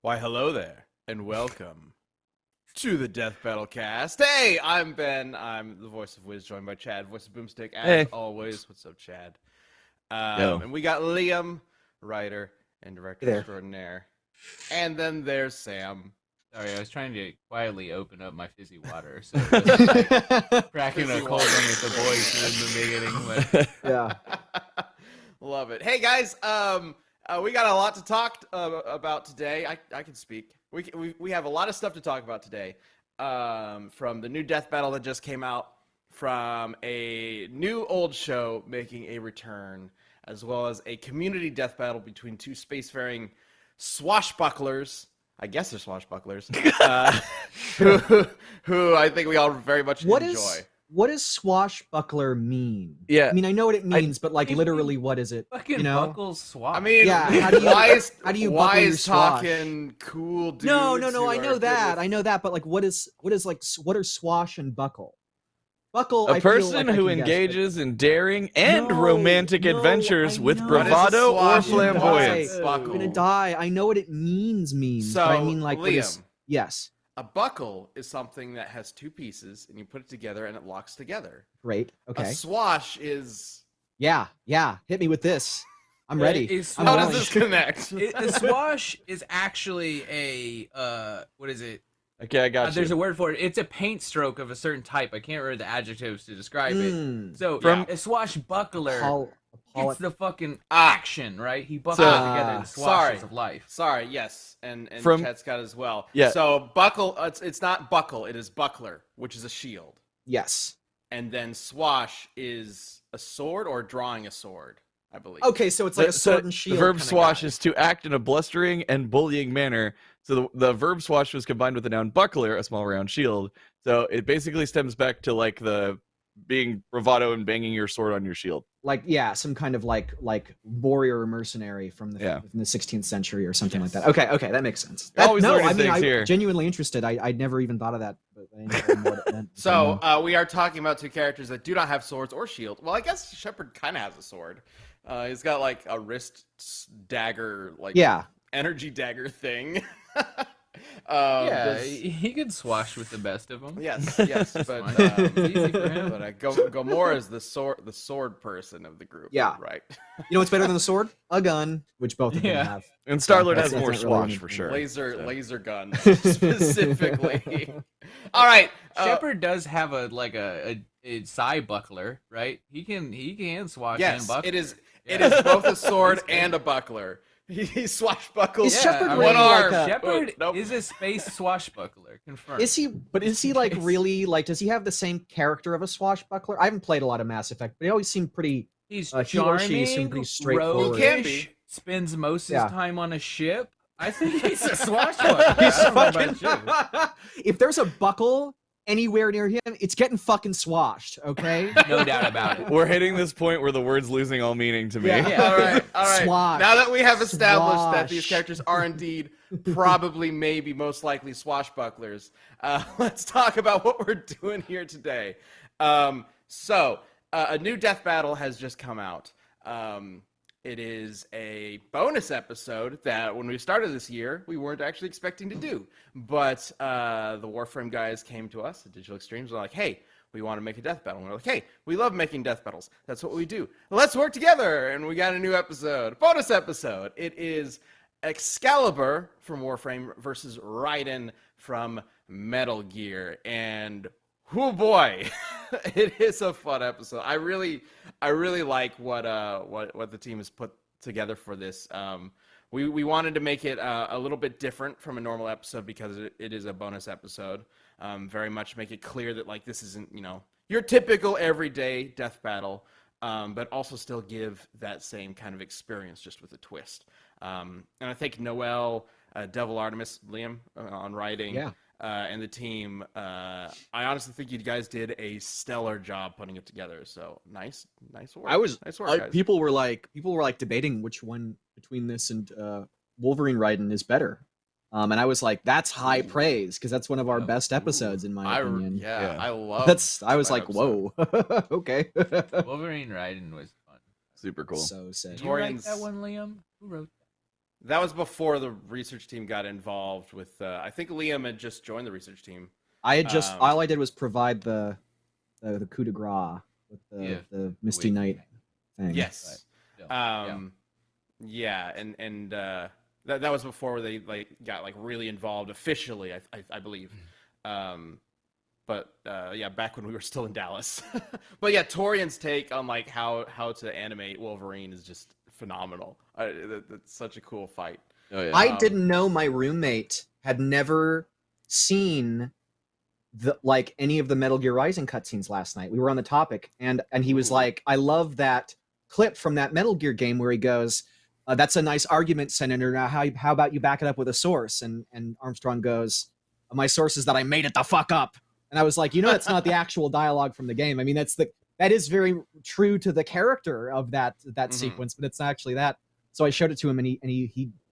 Why, hello there, and welcome to the Death Battle Cast. Hey, I'm Ben. I'm the voice of Wiz, joined by Chad, voice of Boomstick, as always. What's up, Chad? And we got Liam, writer and director extraordinaire. And then there's Sam. Sorry, I was trying to quietly open up my fizzy water, so it wasn't like cracking a cold one with the boys in the beginning. But... Yeah. Love it. Hey, guys, we got a lot to talk about today. I can speak. We have a lot of stuff to talk about today. From the new Death Battle that just came out, from a new old show making a return, as well as a community death battle between two spacefaring swashbucklers. I guess they're swashbucklers. Who I think we all very much enjoy. What does swashbuckler mean? Yeah. I mean, I know what it means, but like literally, what is it? Fucking buckles swash. I mean, yeah. How do you buckle your swash? Talking cool dudes? No. I know that. But like, what are swash and buckle? Buckle. A person who engages in daring and romantic adventures with bravado or flamboyance. I'm gonna die. I know what it means. So, but I mean, like, Liam, yes. A buckle is something that has two pieces, and you put it together, and it locks together. Great. Okay. A swash is... Yeah. Hit me with this. I'm ready. How does this connect? The swash is actually a what is it? Okay, I got you. There's a word for it. It's a paint stroke of a certain type. I can't remember the adjectives to describe it. So a swashbuckler. It's the fucking action, right? He buckles together the swashes of life. Sorry, yes, and Chad's got it as well. Yeah. So buckle, it's not buckle, it is buckler, which is a shield. Yes. And then swash is a sword or drawing a sword, I believe. Okay, so it's like a sword and shield. The verb swash is to act in a blustering and bullying manner. So the verb swash was combined with the noun buckler, a small round shield. So it basically stems back to like the being bravado and banging your sword on your shield. Like, yeah, some kind of like warrior or mercenary from the 16th century or something like that. Okay, that makes sense. I'm genuinely interested. I'd never even thought of that. But I never knew what it meant. So we are talking about two characters that do not have swords or shield. Well, I guess Shepard kind of has a sword. He's got like a wrist dagger, like energy dagger thing. He could swash with the best of them. Yes, but easy for him. But Gomorrah is the sword person of the group. Yeah, right. You know what's better than the sword? A gun, which both of them have. And Star-Lord has more swash for sure. Laser gun specifically. All right, Shepard does have a psi buckler, right? He can swash and buckler. It is both a sword and a buckler. He swashbuckles. Is Shepard one arm. Shepard is a space swashbuckler. Confirmed. Is he? But is he like really like? Does he have the same character of a swashbuckler? I haven't played a lot of Mass Effect, but he always seemed pretty. He's charming, pretty straightforward. He can be. Spends most of his time on a ship. I think he's a swashbuckler. If there's a buckle anywhere near him, it's getting fucking swashed, okay? No doubt about it. We're hitting this point where the word's losing all meaning to me. Yeah. All right. Swash. Now that we have established that these characters are indeed probably, maybe, most likely swashbucklers, let's talk about what we're doing here today. So, a new death battle has just come out. It is a bonus episode that when we started this year, we weren't actually expecting to do. But the Warframe guys came to us at Digital Extremes and were like, hey, we want to make a death battle. And we're like, hey, we love making death battles. That's what we do. Let's work together. And we got a new episode, bonus episode. It is Excalibur from Warframe versus Raiden from Metal Gear. And oh boy, it is a fun episode. I really like what the team has put together for this. We wanted to make it a little bit different from a normal episode because it is a bonus episode. Very much make it clear that like this isn't your typical everyday death battle, but also still give that same kind of experience just with a twist. And I think Noel, Devil Artemis, Liam on writing. Yeah. And the team, I honestly think you guys did a stellar job putting it together. So nice work. Nice work, guys. People were like debating which one between this and Wolverine Raiden is better. And I was like, that's high praise because that's one of our best episodes in my opinion. I love. I was like, episode. whoa, okay. Wolverine Raiden was fun. Super cool. So sad. Did you write that one, Liam? Who wrote That was before the research team got involved with. I think Liam had just joined the research team. I had just all I did was provide the coup de grace with the Misty Knight thing. Yes. Yeah, and that was before they got really involved officially. I believe. But back when we were still in Dallas. But yeah, Torian's take on how to animate Wolverine is just phenomenal. That's such a cool fight. Oh, yeah. I didn't know my roommate had never seen any of the Metal Gear Rising cutscenes last night. We were on the topic, and he was like, "I love that clip from that Metal Gear game where he goes, that's a nice argument, Senator. Now, how about you back it up with a source?" And Armstrong goes, "My source is that I made it the fuck up." And I was like, that's not the actual dialogue from the game. I mean, that is very true to the character of that sequence, but it's not actually that. So I showed it to him, and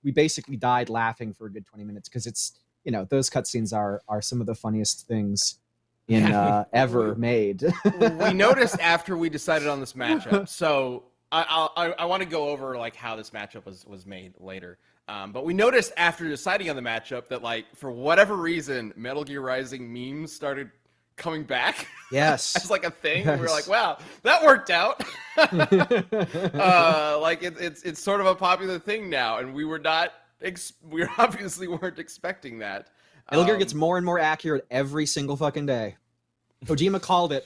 we basically died laughing for a good 20 minutes because it's, those cutscenes are some of the funniest things in ever made. We noticed after we decided on this matchup. So I want to go over how this matchup was made later. But we noticed after deciding on the matchup that for whatever reason, Metal Gear Rising memes started coming back. Yes. As a thing. Yes. We were like, wow, that worked out. It's sort of a popular thing now, and we obviously weren't expecting that. Metal Gear gets more and more accurate every single fucking day. Kojima called it.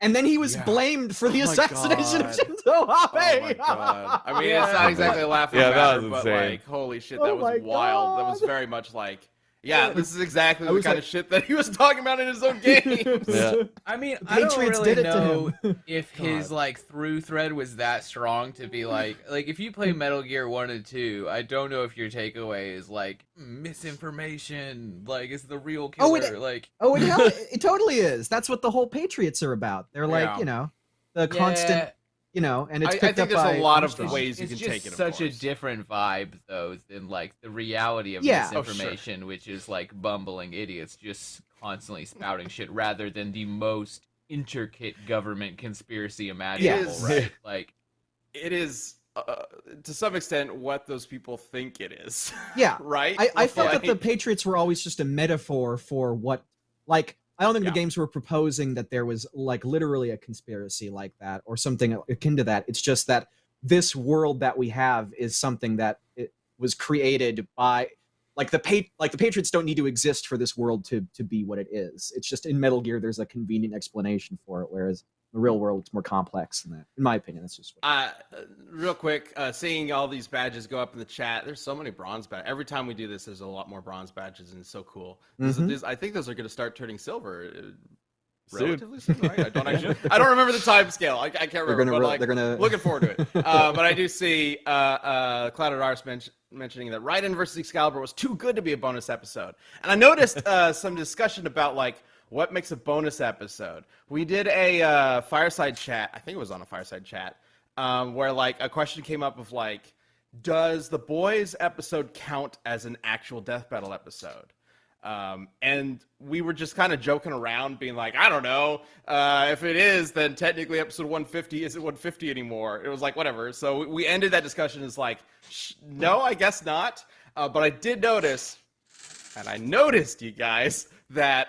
And then he was blamed for the assassination of Shinzo Abe. Oh my god. I mean, it's not exactly a laughing matter, but holy shit, that was wild. That was very much this is exactly the kind of shit that he was talking about in his own games. Yeah. I mean, I don't really know if his through thread was that strong to be if you play Metal Gear 1 and 2, I don't know if your takeaway is misinformation, it's the real killer. It totally is. That's what the whole Patriots are about. They're the constant, and it's I think there's a lot of ways you can take it. It's such a different vibe though than the reality of misinformation, which is bumbling idiots just constantly spouting shit rather than the most intricate government conspiracy imaginable, right? It is to some extent what those people think it is. Yeah. Right? I felt that the Patriots were always just a metaphor for what I don't think the games were proposing that there was literally a conspiracy like that or something akin to that. It's just that this world that we have is something that it was created by the Patriots don't need to exist for this world to be what it is. It's just in Metal Gear there's a convenient explanation for it, whereas the real world it's more complex than that. In my opinion, that's just real quick, seeing all these badges go up in the chat. There's so many bronze badges. Every time we do this, there's a lot more bronze badges, and it's so cool. I think those are going to start turning silver relatively soon, right? I don't remember the time scale. I can't remember. They're gonna looking forward to it. But I do see Clouded Arse mentioning that Raiden versus Excalibur was too good to be a bonus episode, and I noticed some discussion about what makes a bonus episode. We did a fireside chat. I think it was on a fireside chat where a question came up of does the Boys episode count as an actual death battle episode? And we were just kind of joking around being I don't know. If it is, then technically episode 150 isn't 150 anymore. It was whatever. So we ended that discussion as no, I guess not. But I did notice, and I noticed, you guys, that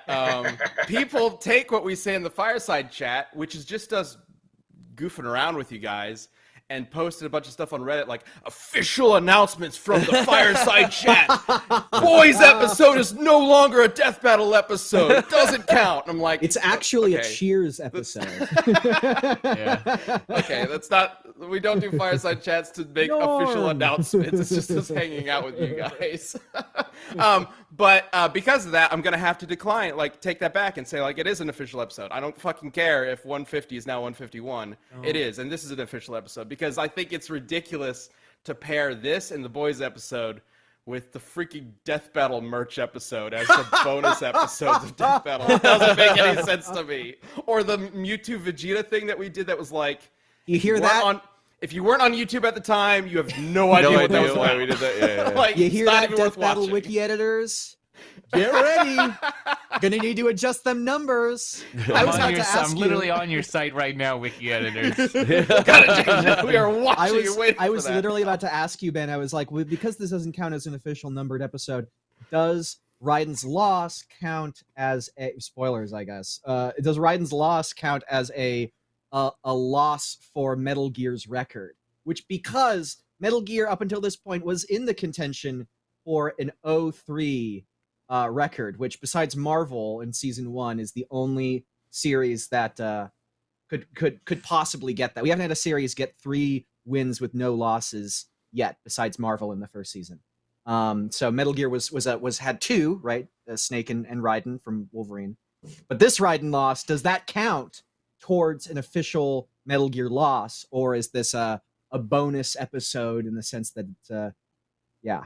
people take what we say in the fireside chat, which is just us goofing around with you guys, and posted a bunch of stuff on Reddit official announcements from the fireside chat. Boys episode is no longer a death battle episode. It doesn't count. I'm it's actually a Cheers episode. Okay, that's not. We don't do fireside chats to make official announcements. It's just us hanging out with you guys. But because of that, I'm gonna have to decline. Take that back and say it is an official episode. I don't fucking care if 150 is now 151. It is, and this is an official episode because I think it's ridiculous to pair this and the Boys episode with the freaking Death Battle merch episode as the bonus episodes of Death Battle. It doesn't make any sense to me. Or the Mewtwo Vegeta thing that we did that was you hear that? If you weren't on YouTube at the time, you have no idea what that was about. Why we did that. You hear that, Death Battle wiki editors? Get ready. Gonna need to adjust them numbers. I was about to ask I'm you. literally on your site right now, wiki editors. Gotta change it. We are watching. I was literally about to ask you, Ben. I was like, because this doesn't count as an official numbered episode, does Raiden's loss count as a spoilers? I guess. Does Raiden's loss count as a loss for Metal Gear's record? Which, because Metal Gear up until this point was in the contention for an 03 record, which besides Marvel in season 1 is the only series that could possibly get that. We haven't had a series get 3 wins with no losses yet, besides Marvel in the first season. So Metal Gear was had 2, right? Snake and Raiden from Wolverine. But this Raiden loss, does that count towards an official Metal Gear loss, or is this a bonus episode in the sense that yeah?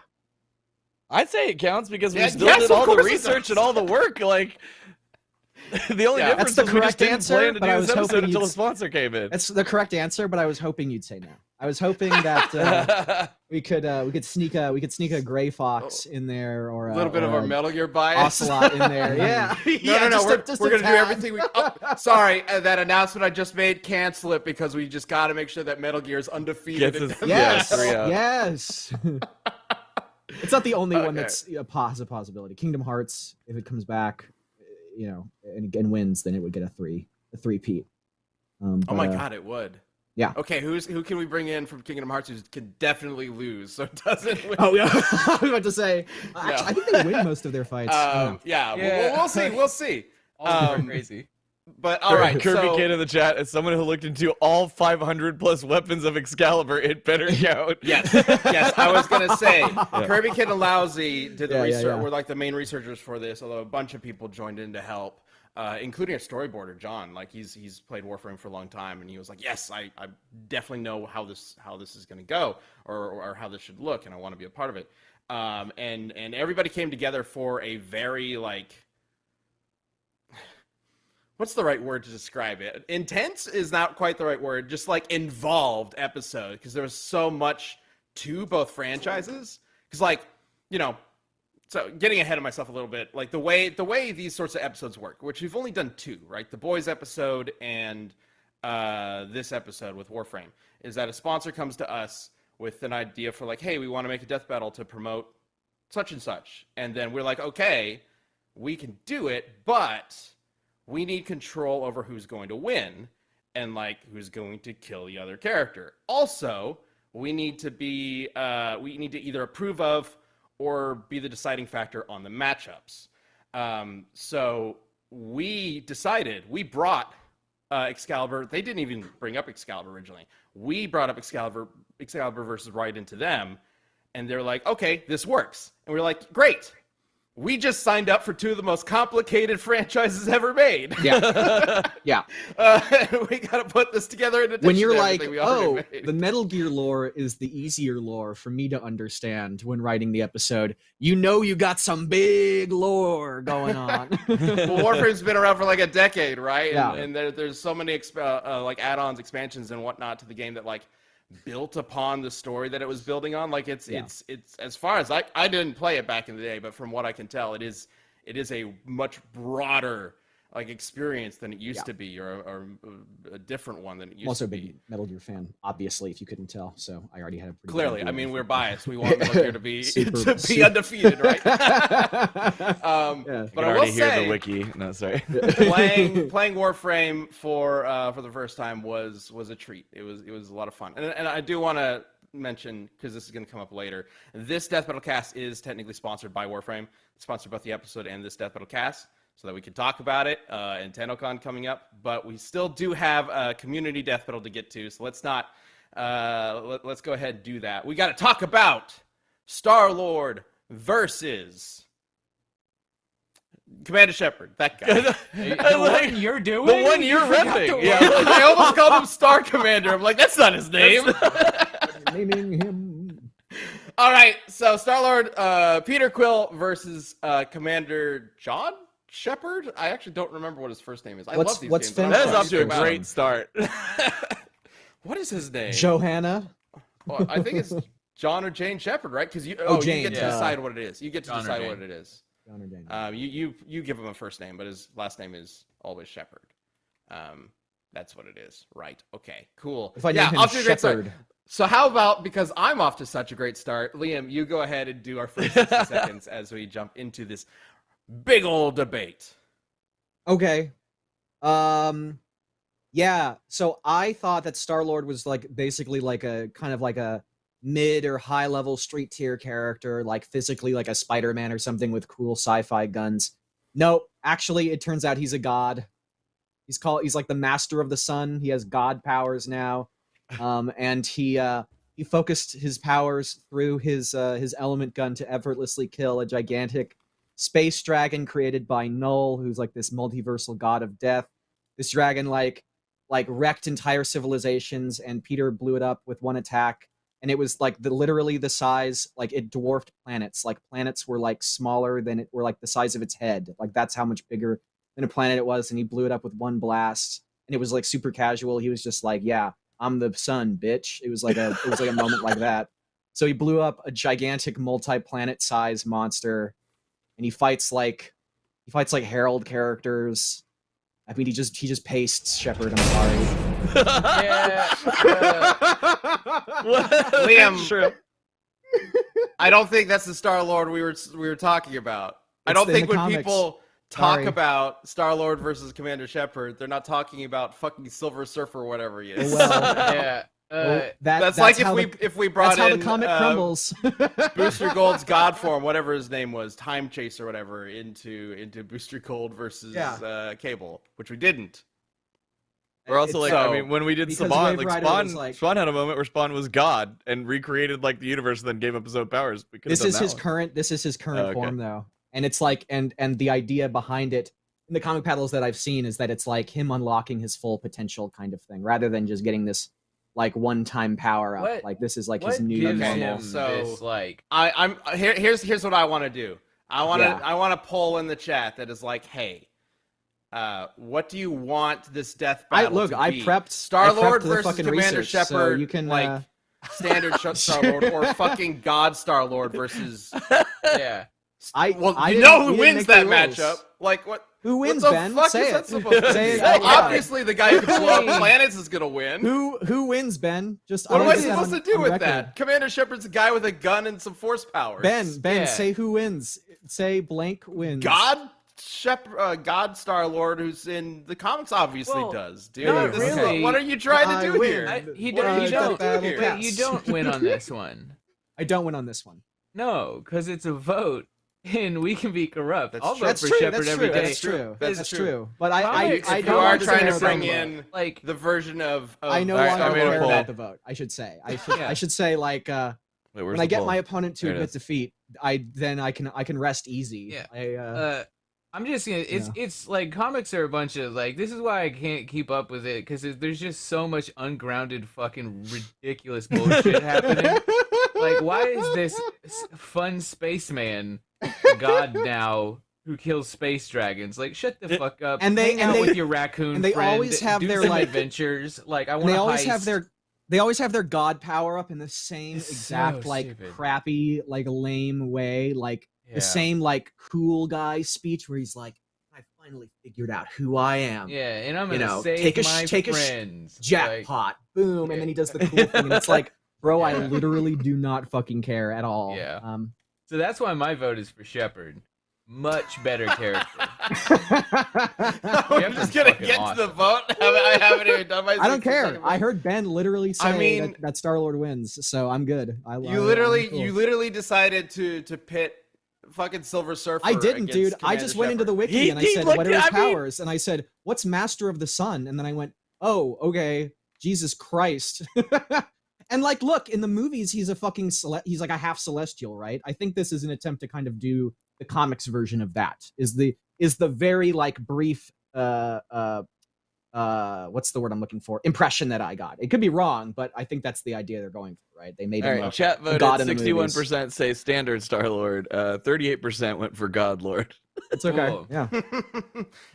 I'd say it counts because we Yeah, still yes, did of all the course it research does. and all the work. Like, the only Yeah, difference that's the is we just correct didn't answer, plan to but do I this was episode hoping until you'd- the sponsor came in. That's the correct answer, but I was hoping you'd say no. I was hoping that we could sneak a Gray Fox in there, or a little bit of our Metal Gear bias. Ocelot in there. Yeah. No. We're just gonna a do tad. everything we. Oh, sorry, that announcement I just made. Cancel it because we just got to make sure that Metal Gear is undefeated. Gets his- Yes. Yeah. Yes. It's not the only one Okay. that's a possibility. Kingdom Hearts, if it comes back, and again wins, then it would get a three-peat. Oh my god, it would. Yeah. Okay, who can we bring in from Kingdom Hearts who can definitely lose so it doesn't win? Oh yeah, I was about to say. Actually, I think they win most of their fights. Yeah, Yeah. We'll see. We'll see. All crazy. But all right, Kirby so Kid in the chat, as someone who looked into all 500 plus weapons of Excalibur, it better count. yes, I was gonna say Kirby Kid and Lousy did the Yeah, research. yeah. Were like the main researchers for this, although a bunch of people joined in to help. Including a storyboarder, John. Like he's played Warframe for a long time, and he was like, "Yes, I definitely know how this is going to go, or how this should look, and I want to be a part of it." And everybody came together for a very what's the right word to describe it? Intense is not quite the right word. Just like involved episode, because there was so much to both franchises. Because So getting ahead of myself a little bit, like the way these sorts of episodes work, which we've only done 2, right? The Boys episode and this episode with Warframe, is that a sponsor comes to us with an idea for like, hey, we want to make a death battle to promote such and such. And then we're like, okay, we can do it, but we need control over who's going to win and like who's going to kill the other character. Also, we need to either approve of or be the deciding factor on the matchups. So we decided, we brought Excalibur. They didn't even bring up Excalibur originally. We brought up Excalibur versus Raiden to them, and they're like, okay, this works. And we're like, great. We just signed up for 2 of the most complicated franchises ever made. Yeah. Yeah. We got to put this together in addition When you're to like, everything we already made. the Metal Gear lore is the easier lore for me to understand when writing the episode. You got some big lore going on. Well, Warframe's been around for like a decade, right? Yeah. And there's so many like add-ons, expansions, and whatnot to the game that like built upon the story that it was building on. Like it's as far as I didn't play it back in the day, but from what I can tell, it is a much broader like experience than it used to be, or a different one than it used I'm also to a be. big Metal Gear fan, obviously, if you couldn't tell. So I already had a pretty Clearly, good I idea. mean, we're biased. We want Metal Gear to be Super- undefeated, right? Yeah. But I I will already hear say, the wiki. No, sorry. playing Warframe for the first time was a treat. It was a lot of fun, and I do want to mention, because this is going to come up later, this Death Battle Cast is technically sponsored by Warframe. It's sponsored both the episode and this Death Battle Cast, so that we can talk about it. And TennoCon coming up, but we still do have a community Death Battle to get to, so let's not let's go ahead and do that. We got to talk about Star-Lord versus Commander Shepard, that guy. The one you're doing? The one you're You forgot repping. the Yeah. one- I almost called him Star Commander. I'm like, that's not his name. Naming him. All right, so Star-Lord, Peter Quill versus Commander John Shepard. I actually don't remember what his first name is. I What's- love these what's games. I'm Finn That is sorry off to a about great start. him. What is his name? Johanna. Well, I think it's John or Jane Shepard, right? Because you Jane, get to yeah. decide what it is. You get to John or decide Jane. what it is. John or Daniel. You give him a first name, but his last name is always Shepard. That's what it is, right? Okay, cool. If I name him off to a great start. Shepard. So how about, because I'm off to such a great start, Liam, you go ahead and do our first 60 seconds as we jump into this big old debate. Okay. Yeah. So I thought that Star-Lord was like basically like a kind of like a mid or high level street tier character, like physically like a Spider-Man or something with cool sci-fi guns. No, actually, it turns out he's a god. He's like the master of the sun. He has god powers now. And he focused his powers through his element gun to effortlessly kill a gigantic space dragon created by Null, who's like this multiversal god of death. This dragon like wrecked entire civilizations, and Peter blew it up with one attack. And it was like literally the size, like it dwarfed planets. Like planets were like smaller than it were like the size of its head. Like that's how much bigger than a planet it was. And he blew it up with one blast. And it was like super casual. He was just like, yeah, I'm the sun, bitch. It was like a moment like that. So he blew up a gigantic multi-planet size monster, and he fights like Herald characters. I mean, he just pastes Shepard. I'm sorry. Yeah. Liam, True. I don't think that's the Star-Lord we were talking about. I It's don't in think the when comics. people talk Sorry. about Star-Lord versus Commander Shepard, they're not talking about fucking Silver Surfer or whatever he is. Well, Yeah. that's like how if we brought that's how in the comic crumbles. Booster Gold's God form, whatever his name was, Time Chase or whatever, into Booster Gold versus Cable, which we didn't. We're also like, So- I mean, when we did because Spawn, Wave like Rider Spawn, was like- Spawn had a moment where Spawn was God and recreated like the universe, and then gave up his own powers. We could have This done is that his one. current. This is his current Oh, okay. form, though, and it's like, and the idea behind it in the comic panels that I've seen is that it's like him unlocking his full potential, kind of thing, rather than just getting this like one-time power up. What- Like this is like What his new gives normal. him So- this, like, Here's what I want to do. I want to Yeah. poll in the chat that is like, hey, what do you want this death battle to I be? prepped Star-Lord the versus fucking Commander research, so Shepard, you can, like standard Star-Lord, or fucking God Star-Lord versus. yeah. I Well, I you didn't- know we who didn't wins make that the rules. matchup. Like what? Who wins, what the Ben? fuck Say is it. that supposed to Say be? it Well, out loud. obviously the guy who can blow up Hey. planets is gonna win. Who wins, Ben? Just What am wanna I get that supposed on- to do on with record. that? Commander Shepard's a guy with a gun and some force powers. Ben, Yeah. say who wins. Say blank wins. God Star-Lord, who's in the comics, obviously Well, does, dude. not This is really. what are you trying to I do win. here? He What are don't. you You trying don't. to do here? Wait, you don't win on this one. I don't win on this one. No, because it's a vote, and we can be corrupt. That's I'll true. vote That's for true. Shepard That's every true. day. That's true. That's That's true. true. But I Comics, I if You don't are understand trying to the bring vote. in Like, the version of I no All right, longer I made a care poll. about the vote. I should say. Yeah. I should say like Wait, where's when the I get poll? my opponent to There it admit is. defeat, I can rest easy. Yeah. I'm just gonna. It's like comics are a bunch of like. This is why I can't keep up with it because there's just so much ungrounded, fucking ridiculous bullshit happening. Like, why is this fun spaceman god now who kills space dragons? Like, shut the fuck up. And they- hang and out they- with your raccoon and they friend, always have do their, some like- adventures. Like, I And want they to always have heist. their god power up in the same It's exact so like stupid. crappy like lame way, like Yeah. the same like cool guy speech where he's like, I finally figured out who I am. Yeah, and I'm You gonna know, save take a my take a friends. Like, jackpot, boom, and then he does the cool thing, and it's like, bro, I Yeah. literally do not fucking care at all. Yeah. Um, so that's why my vote is for Shepard. Much better character. I'm just gonna fucking get to the awesome. vote. I haven't even done my. I don't 60 care. second I vote. heard Ben literally say mean- that Star Lord wins, so I'm good. You I'm literally, cool. you literally decided to pit fucking Silver Surfer. I didn't, against dude. I Commander just went into the Shepard. wiki and I He said, looked "What are at- his I mean- powers?" And I said, "What's Master of the Sun?" And then I went, "Oh, okay, Jesus Christ." And like, look, in the movies, he's a fucking he's like a half celestial, right? I think this is an attempt to kind of do the comics version of that. Is the very like brief what's the word I'm looking for? Impression that I got. It could be wrong, but I think that's the idea they're going for, right? They made All him right, a chat voted god in the 61% say standard Star Lord, 38% went for God Lord. It's okay. Cool. Yeah.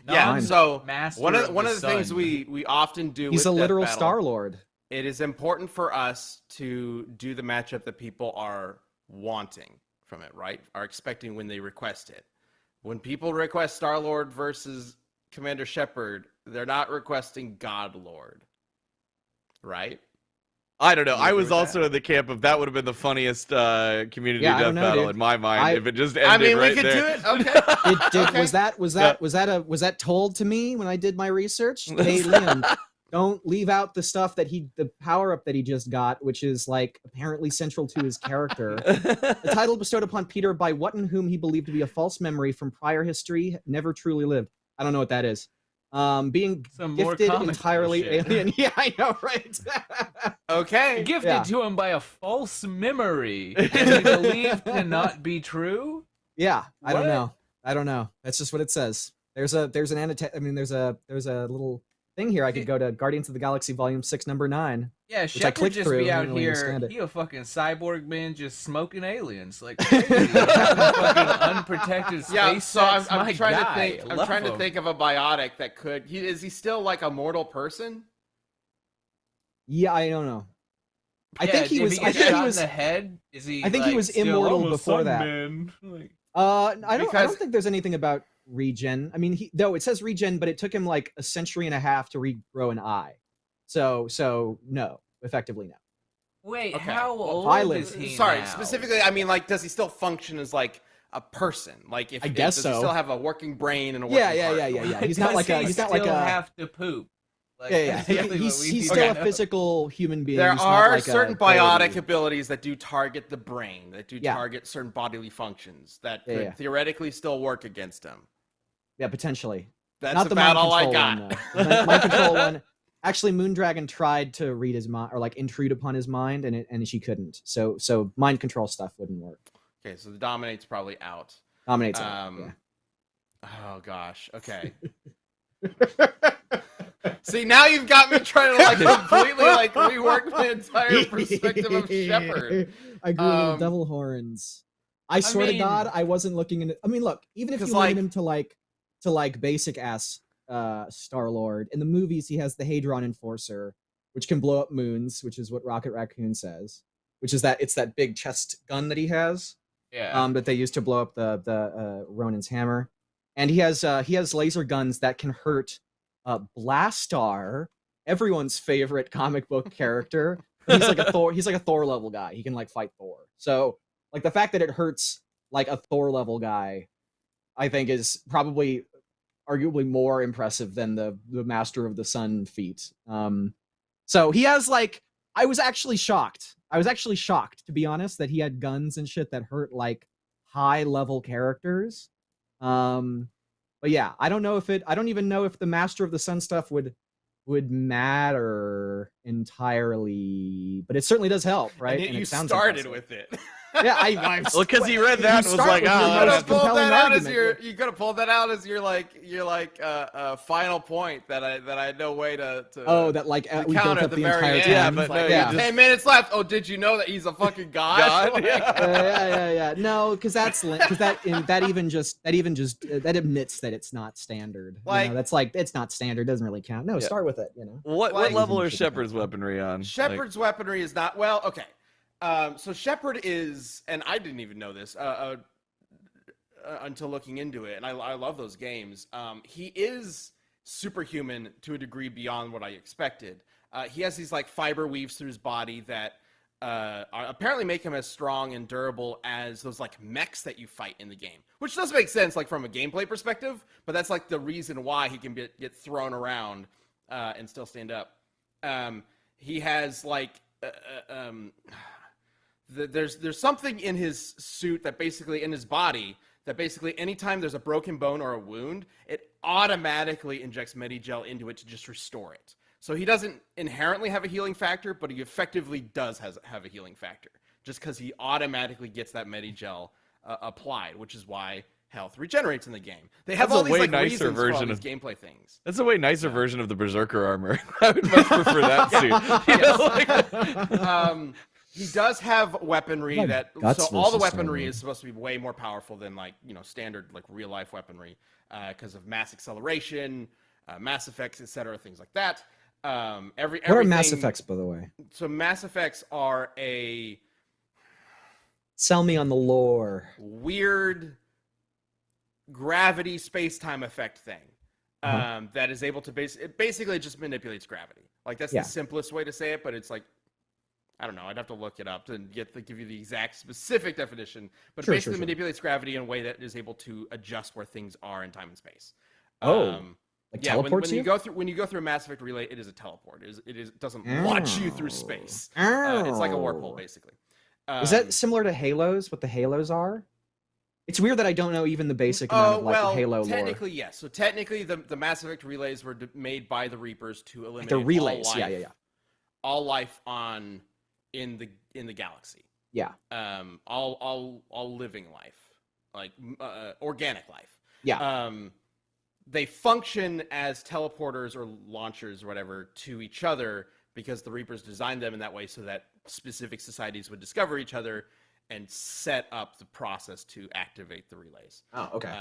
Yeah. Fine. So Master one of the the things sun. we often do. He's with a Death literal Battle, Star Lord. It is important for us to do the matchup that people are wanting from it, right? Are expecting when they request it. when people request Star-Lord versus Commander Shepard, they're not requesting God Lord, right? I don't know. You I agree was with also that? in the camp of that would have been the funniest community Yeah, I death don't know, battle dude. in my mind if it just ended I mean, we right could there. do it. Okay. Okay. Was that told to me when I did my research? Hey, Liam, don't leave out the stuff the power up that he just got, which is like apparently central to his character. The title bestowed upon Peter by what and whom he believed to be a false memory from prior history never truly lived. I don't know what that is. Being Some more gifted comic entirely bullshit. alien. Yeah, I know, right? Okay. Gifted Yeah. to him by a false memory that he believed to not be true. Yeah, I don't What? know. I don't know. That's just what it says. There's an annotate. I mean, there's a little thing here. I could go to Guardians of the Galaxy Volume 6, Number 9. Yeah, I Shepard clicked just through, be I out didn't really here. understand it. He a fucking cyborg man just smoking aliens like crazy. Fucking unprotected space Yeah, so sex. I'm My trying guy. to think. I'm Love trying to him. think of a biotic that could. Is he still like a mortal person? Yeah, I don't know. I Yeah, think he if was. He I gets think shot he was. in the head. Is he? I think he like, was still, immortal "I'm a before that." Sunman? Like, I don't Because- think there's anything about regen. I mean, though it says regen, but it took him like a century and a half to regrow an eye. So no, effectively no. wait, Okay. how Well, old Violet- is he Sorry, now? specifically, I mean, like, does he still function as like a person? Like, if I guess does so. he still have a working brain and a working Yeah. heart? He's not like a. Does he He's not like still a. have to poop. Like, Yeah. that's really what He's we need still to a know. physical human being. There He's not are like certain a biotic deity. abilities that do target the brain, that do Yeah. target certain bodily functions that Yeah, could yeah. theoretically still work against him. Yeah, potentially. That's Not the about mind all I control got. one, though. The mind control one. Actually, Moondragon tried to read his mind or like intrude upon his mind, and she couldn't. So mind control stuff wouldn't work. Okay, so the dominate's probably out. Dominates. Yeah. Oh gosh. Okay. See, now you've got me trying to like completely like rework my entire perspective of Shepard. I grew little devil horns. I swear to mean- God, I wasn't looking into. I mean, look, even if you 'Cause, limit like- him to like basic ass Star-Lord, in the movies he has the Hadron Enforcer, which can blow up moons, which is what Rocket Raccoon says. Which is that it's that big chest gun that he has. Yeah. That they use to blow up the Ronin's hammer, and he has laser guns that can hurt Blastar, everyone's favorite comic book character. He's like a Thor. He's like a Thor level guy. He can like fight Thor. So like the fact that it hurts like a Thor level guy, I think is probably arguably more impressive than the Master of the Sun feat. So he has like I was actually shocked, to be honest, that he had guns and shit that hurt like high level characters. But yeah, I don't even know if the Master of the Sun stuff would matter entirely, but it certainly does help, right? And it you sounds started impressive. with it. Yeah, I'm Well, because he read that and was start like, with your You most could Most have pulled compelling that out as argument. you could have pulled that out as your final point that I had no way to that like to we built counter up at the the very entire end. time. Yeah, It's but like, no, yeah. you just- 10 minutes left. Oh, did you know that he's a fucking god? God, Like- Yeah. No, because that admits that it's not standard. Like- That's like it's not standard. Doesn't really count. No, Yeah. start with it. What Like- level are Should be Shepard's fine. weaponry on? Shepard's weaponry is not well. Okay, so Shepard is, and I didn't even know this until looking into it, and I love those games. He is superhuman to a degree beyond what I expected. He has these like fiber weaves through his body that apparently make him as strong and durable as those like mechs that you fight in the game, which does make sense like from a gameplay perspective. But that's like the reason why he can get thrown around and still stand up. He has like there's something in his suit that basically in his body that basically anytime there's a broken bone or a wound, it automatically injects Medigel into it to just restore it. So he doesn't inherently have a healing factor, but he effectively does have a healing factor just because he automatically gets that Medigel applied, which is why health regenerates in the game. They have That's all a these way like nicer reasons for all version these of- gameplay things. That's a way nicer version of the Berserker armor. I would much prefer that suit. You know, like- He does have weaponry Like that Guts so all the versus weaponry Star-Lord. is supposed to be way more powerful than like standard like real life weaponry because of mass acceleration, mass effects, etc., things like that. What are Everything, Mass Effects, by the way? So mass effects are a Sell me on the lore. weird gravity space-time effect thing. That is able to basically it just manipulates gravity. Like that's the simplest way to say it, but it's like I don't know. I'd have to look it up to give you the exact specific definition. But it basically manipulates gravity in a way that is able to adjust where things are in time and space. Like teleports when you go through a Mass Effect relay, it is a teleport. It doesn't launch you through space. It's like a warp hole, basically. Is that similar to Halos? What the Halos are? It's weird that I don't know even the basic amount of Halo technically, lore. yes. So technically, the Mass Effect relays were made by the Reapers to eliminate the relays. all life in the galaxy. Yeah. All living life, like organic life. Yeah. They function as teleporters or launchers or whatever to each other because the Reapers designed them in that way so that specific societies would discover each other and set up the process to activate the relays. Oh, okay.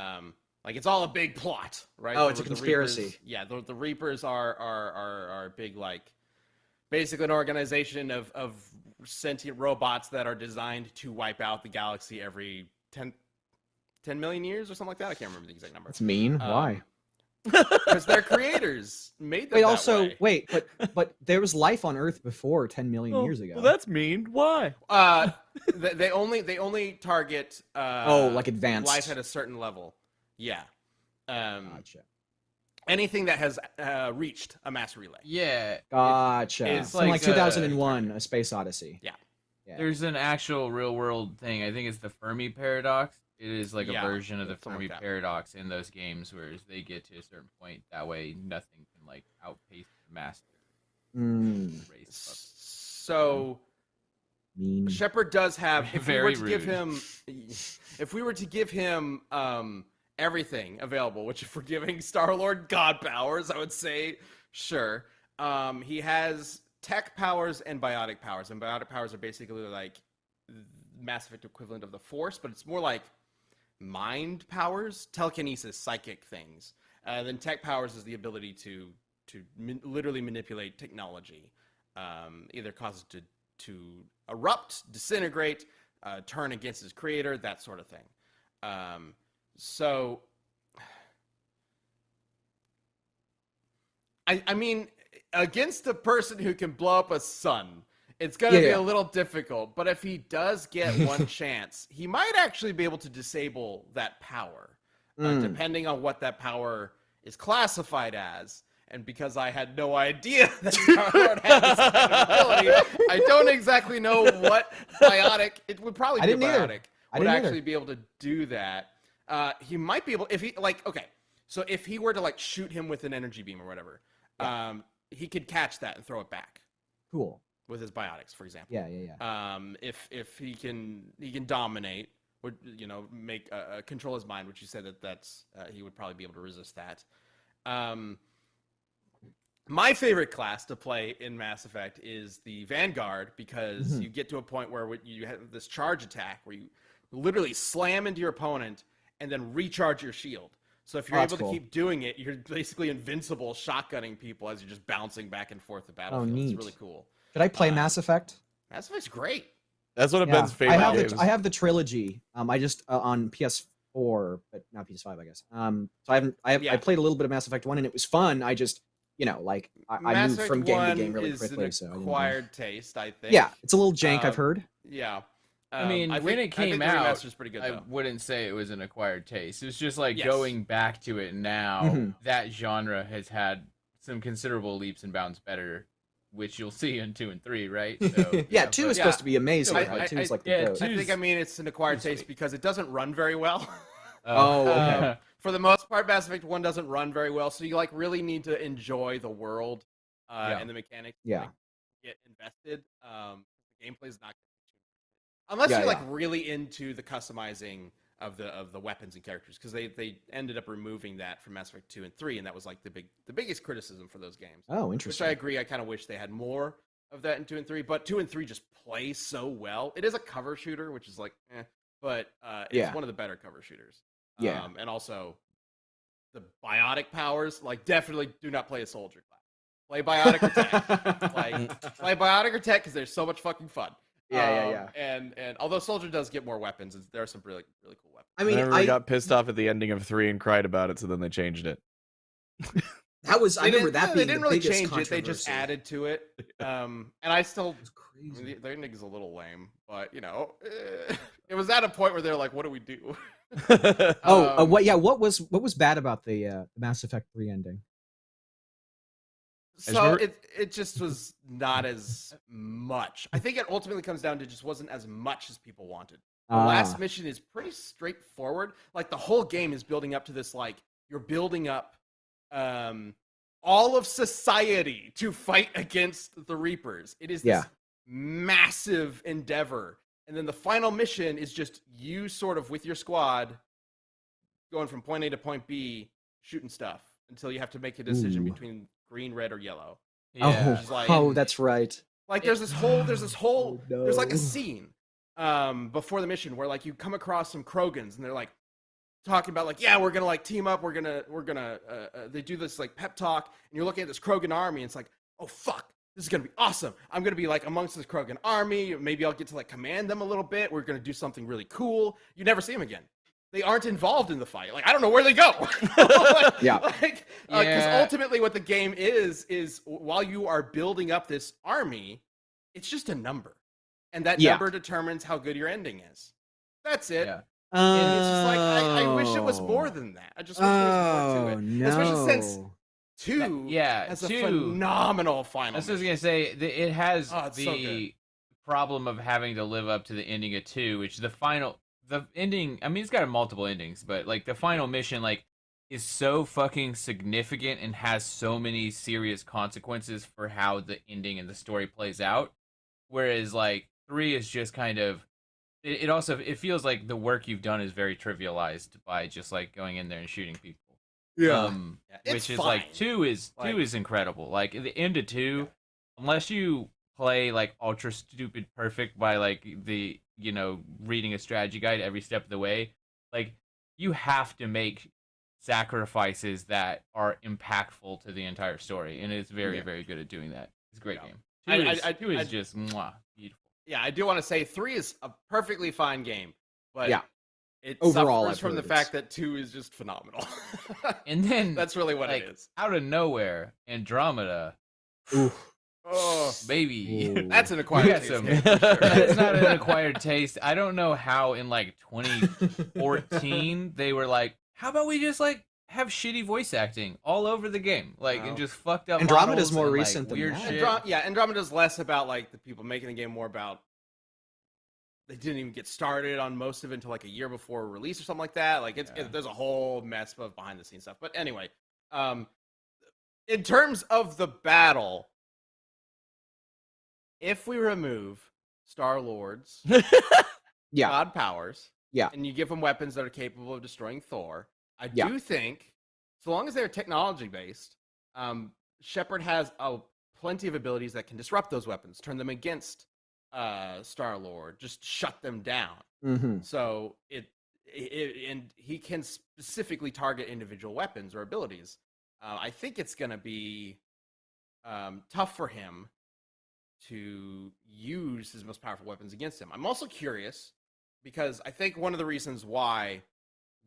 Like it's all a big plot, right? Oh, it's a conspiracy. Reapers, the Reapers are big, like basically an organization of sentient robots that are designed to wipe out the galaxy every 10 million years or something like that. I can't remember the exact number. That's mean. Why? Because their creators made them but there was life on Earth before 10 million years ago. Well, that's mean. Why? They only target like advanced life at a certain level. Yeah. Gotcha. Anything that has reached a mass relay. Yeah. Gotcha. It's like 2001, A Space Odyssey. Yeah. There's an actual real world thing. I think it's the Fermi paradox. It is like a version of the Fermi paradox in those games, where they get to a certain point. That way, nothing can like outpace the master race. So, Shepard does have. If we were to give him everything available, which if we're giving Star-Lord God powers, I would say sure. He has tech powers and biotic powers, and biotic powers are basically like Mass Effect equivalent of the Force, but it's more like mind powers, telekinesis, psychic things. Then tech powers is the ability to literally manipulate technology, either cause it to erupt, disintegrate, turn against his creator, that sort of thing. So, I mean, against a person who can blow up a sun, it's going to be a little difficult, but if he does get one chance, he might actually be able to disable that power, depending on what that power is classified as. And because I had no idea that Star-Lord had this kind of ability, I don't exactly know what biotic, it would probably be biotic, would actually be able to do that. He might be able, if he, like, okay, so if he were to, like, shoot him with an energy beam or whatever, he could catch that and throw it back. Cool. With his biotics, for example. Yeah. If he can dominate, would make control his mind, which you said that's he would probably be able to resist that. My favorite class to play in Mass Effect is the Vanguard, because you get to a point where you have this charge attack where you literally slam into your opponent and then recharge your shield. So if you're able to keep doing it, you're basically invincible, shotgunning people as you're just bouncing back and forth the battlefield. Oh, neat. It's really cool. Did I play Mass Effect? Mass Effect's great. That's one of Ben's favorite games. I have the trilogy. I just on PS4, but not PS5, I guess. So I played a little bit of Mass Effect 1, and it was fun. I just I moved from game to game really quickly. It's an acquired taste, I think. Yeah, it's a little jank, I've heard. Yeah. I mean, when it came out, pretty good, I wouldn't say it was an acquired taste. It was just like going back to it now, that genre has had some considerable leaps and bounds better, which you'll see in 2 and 3, right? So, 2 is supposed to be amazing. Right? 2 is like the goat. I think, it's an acquired taste because it doesn't run very well. Okay. For the most part, Mass Effect 1 doesn't run very well, so you like really need to enjoy the world and the mechanics. Yeah. Get invested. The gameplay is not unless you're like really into the customizing of the weapons and characters, because they ended up removing that from Mass Effect 2 and 3, and that was like the biggest criticism for those games. Oh, interesting. Which I agree. I kind of wish they had more of that in 2 and 3, but 2 and 3 just play so well. It is a cover shooter, which is like, but it's one of the better cover shooters. Yeah. And also the biotic powers, like, definitely do not play a soldier class. Play biotic or tech. Play biotic or tech because they're so much fucking fun. Yeah. And although Soldier does get more weapons, there are some really really cool weapons. I mean, I got pissed off at the ending of 3 and cried about it, so then they changed it. I remember that being they didn't the really biggest change it. They just controversy. added to it. And I still, It was crazy. their ending is a little lame, but it was at a point where they're like, "What do we do?" What was bad about the Mass Effect 3 ending? So it just was not as much. I think it ultimately comes down to just wasn't as much as people wanted. The last mission is pretty straightforward. Like the whole game is building up to this, like you're building up all of society to fight against the Reapers. It is this massive endeavor. And then the final mission is just you sort of with your squad going from point A to point B, shooting stuff until you have to make a decision between green, red, or yellow. Yeah. That's right. Like there's this whole no. there's like a scene before the mission where like you come across some Krogans and they're like talking about like, yeah, we're gonna like team up, we're gonna they do this like pep talk, and you're looking at this Krogan army and it's like, oh fuck, this is gonna be awesome. I'm gonna be like amongst this Krogan army, maybe I'll get to like command them a little bit, we're gonna do something really cool. You never see them again. They aren't involved in the fight. Like I don't know where they go. Because ultimately what the game is while you are building up this army, it's just a number, and that number determines how good your ending is. That's it. Yeah. And it's just like I wish it was more than that. I just wish there was more to it. No. Especially since 2 has a phenomenal final. I was gonna say it has so problem of having to live up to the ending of 2, which the ending. I mean, it's got multiple endings, but like the final mission, like is so fucking significant and has so many serious consequences for how the ending and the story plays out. Whereas like 3 is just kind of. It also feels like the work you've done is very trivialized by just like going in there and shooting people. Which is fine. like 2 is incredible. Like at the end of 2, unless you play like ultra stupid perfect by like the reading a strategy guide every step of the way, like you have to make sacrifices that are impactful to the entire story, and it's very very good at doing that. It's a great game. 2 is just beautiful. Yeah, I do want to say 3 is a perfectly fine game, but it overall suffers from the fact that 2 is just phenomenal. And then that's really what like, it is. Out of nowhere, Andromeda. Oh, baby. Ooh. That's an acquired taste. That's not an acquired taste. I don't know how in like 2014 they were like, how about we just like have shitty voice acting all over the game, like and just fucked up. Andromeda's more and, recent like, than weird that. shit. Andromeda's less about like the people making the game, more about they didn't even get started on most of it until like a year before release or something like that. Like there's a whole mess of behind the scenes stuff. But anyway, in terms of the battle, if we remove Star-Lord's god powers, and you give them weapons that are capable of destroying Thor, I do think, so long as they're technology based, Shepard has plenty of abilities that can disrupt those weapons, turn them against Star-Lord, just shut them down. Mm-hmm. So and he can specifically target individual weapons or abilities. I think it's going to be tough for him to use his most powerful weapons against him. I'm also curious because I think one of the reasons why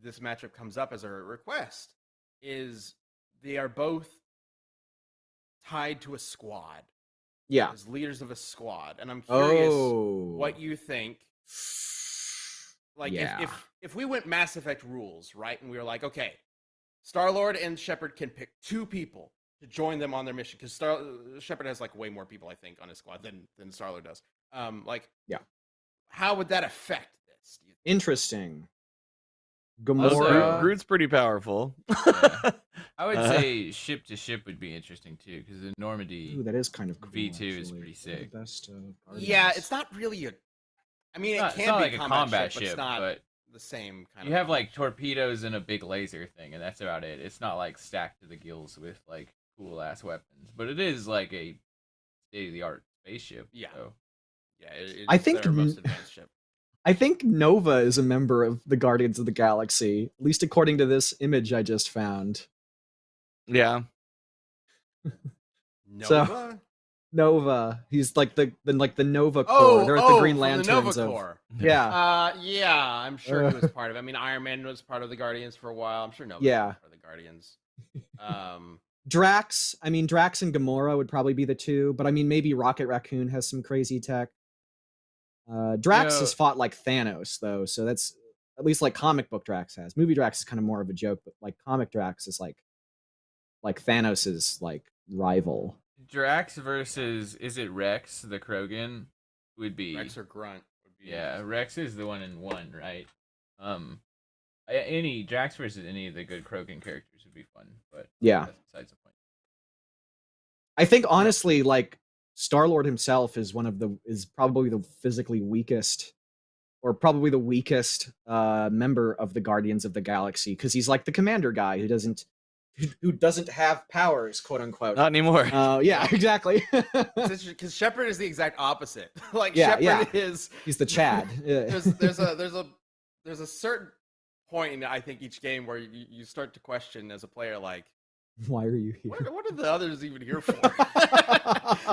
this matchup comes up as a request is they are both tied to a squad. As leaders of a squad, and I'm curious what you think. Like if we went Mass Effect rules, right, and we were like, okay, Star-Lord and Shepard can pick 2 people to join them on their mission, because Shepard has like way more people, I think, on his squad than Star-Lord does. How would that affect this? Interesting. Gamora. Groot's pretty powerful. I would say ship to ship would be interesting too, because the Normandy that is kind of cool, V2 is pretty sick. It's not really I mean, it can be like a combat ship, but it's not but the same kind of. You have like torpedoes and a big laser thing, and that's about it. It's not like stacked to the gills with like cool ass weapons, but it is like a state of the art spaceship. I think their most advanced ship. I think Nova is a member of the Guardians of the Galaxy, at least according to this image I just found. Yeah. Nova? Nova. He's like the Nova Corps. They're the Green from Lanterns the Nova of Corps. yeah. Yeah, I'm sure he was part of it. I mean, Iron Man was part of the Guardians for a while. I'm sure Nova was part of the Guardians. Drax. I mean, Drax and Gamora would probably be the two, but I mean, maybe Rocket Raccoon has some crazy tech. Drax has fought like Thanos though, so that's at least like comic book Drax has. Movie Drax is kind of more of a joke, but like comic Drax is like Thanos's like rival. Drax versus, is it Rex the Krogan? Would be Rex or Grunt. Would be Rex is the one in one, right? Any Drax versus any of the good Krogan characters would be fun, but yeah, that's besides the point. I think honestly, like Star-Lord himself is probably the physically weakest, or probably the weakest member of the Guardians of the Galaxy, because he's like the commander guy who doesn't have powers, quote unquote. Not anymore. Yeah, exactly. Because Shepard is the exact opposite. Like Shepard is. He's the Chad. Yeah. There's a certain point in I think each game where you start to question as a player, like, why are you here? What are the others even here for?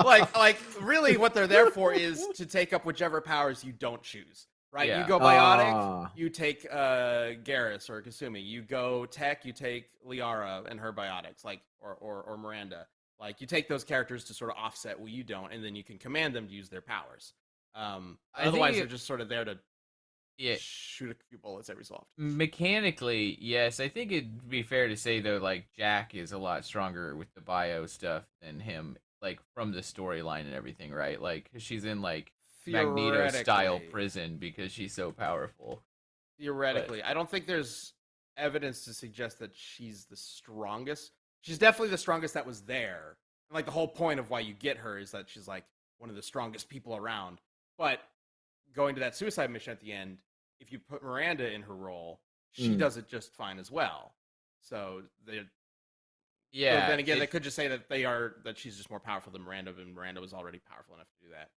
like really what they're there for is to take up whichever powers you don't choose. Right? Yeah. You go Biotic, you take Garrus or Kasumi. You go Tech, you take Liara and her Biotics, like or Miranda. Like you take those characters to sort of offset what you don't, and then you can command them to use their powers. Otherwise, they're just sort of there to shoot a few bullets every so often. Mechanically, yes. I think it'd be fair to say though, like Jack is a lot stronger with the bio stuff than him, like from the storyline and everything, right? Like she's in like Magneto-style prison because she's so powerful. Theoretically. But I don't think there's evidence to suggest that she's the strongest. She's definitely the strongest that was there. And like the whole point of why you get her is that she's like one of the strongest people around. But going to that suicide mission at the end, if you put Miranda in her role, she does it just fine as well. So yeah. But then again, they could just say that she's just more powerful than Miranda, and Miranda was already powerful enough to do that.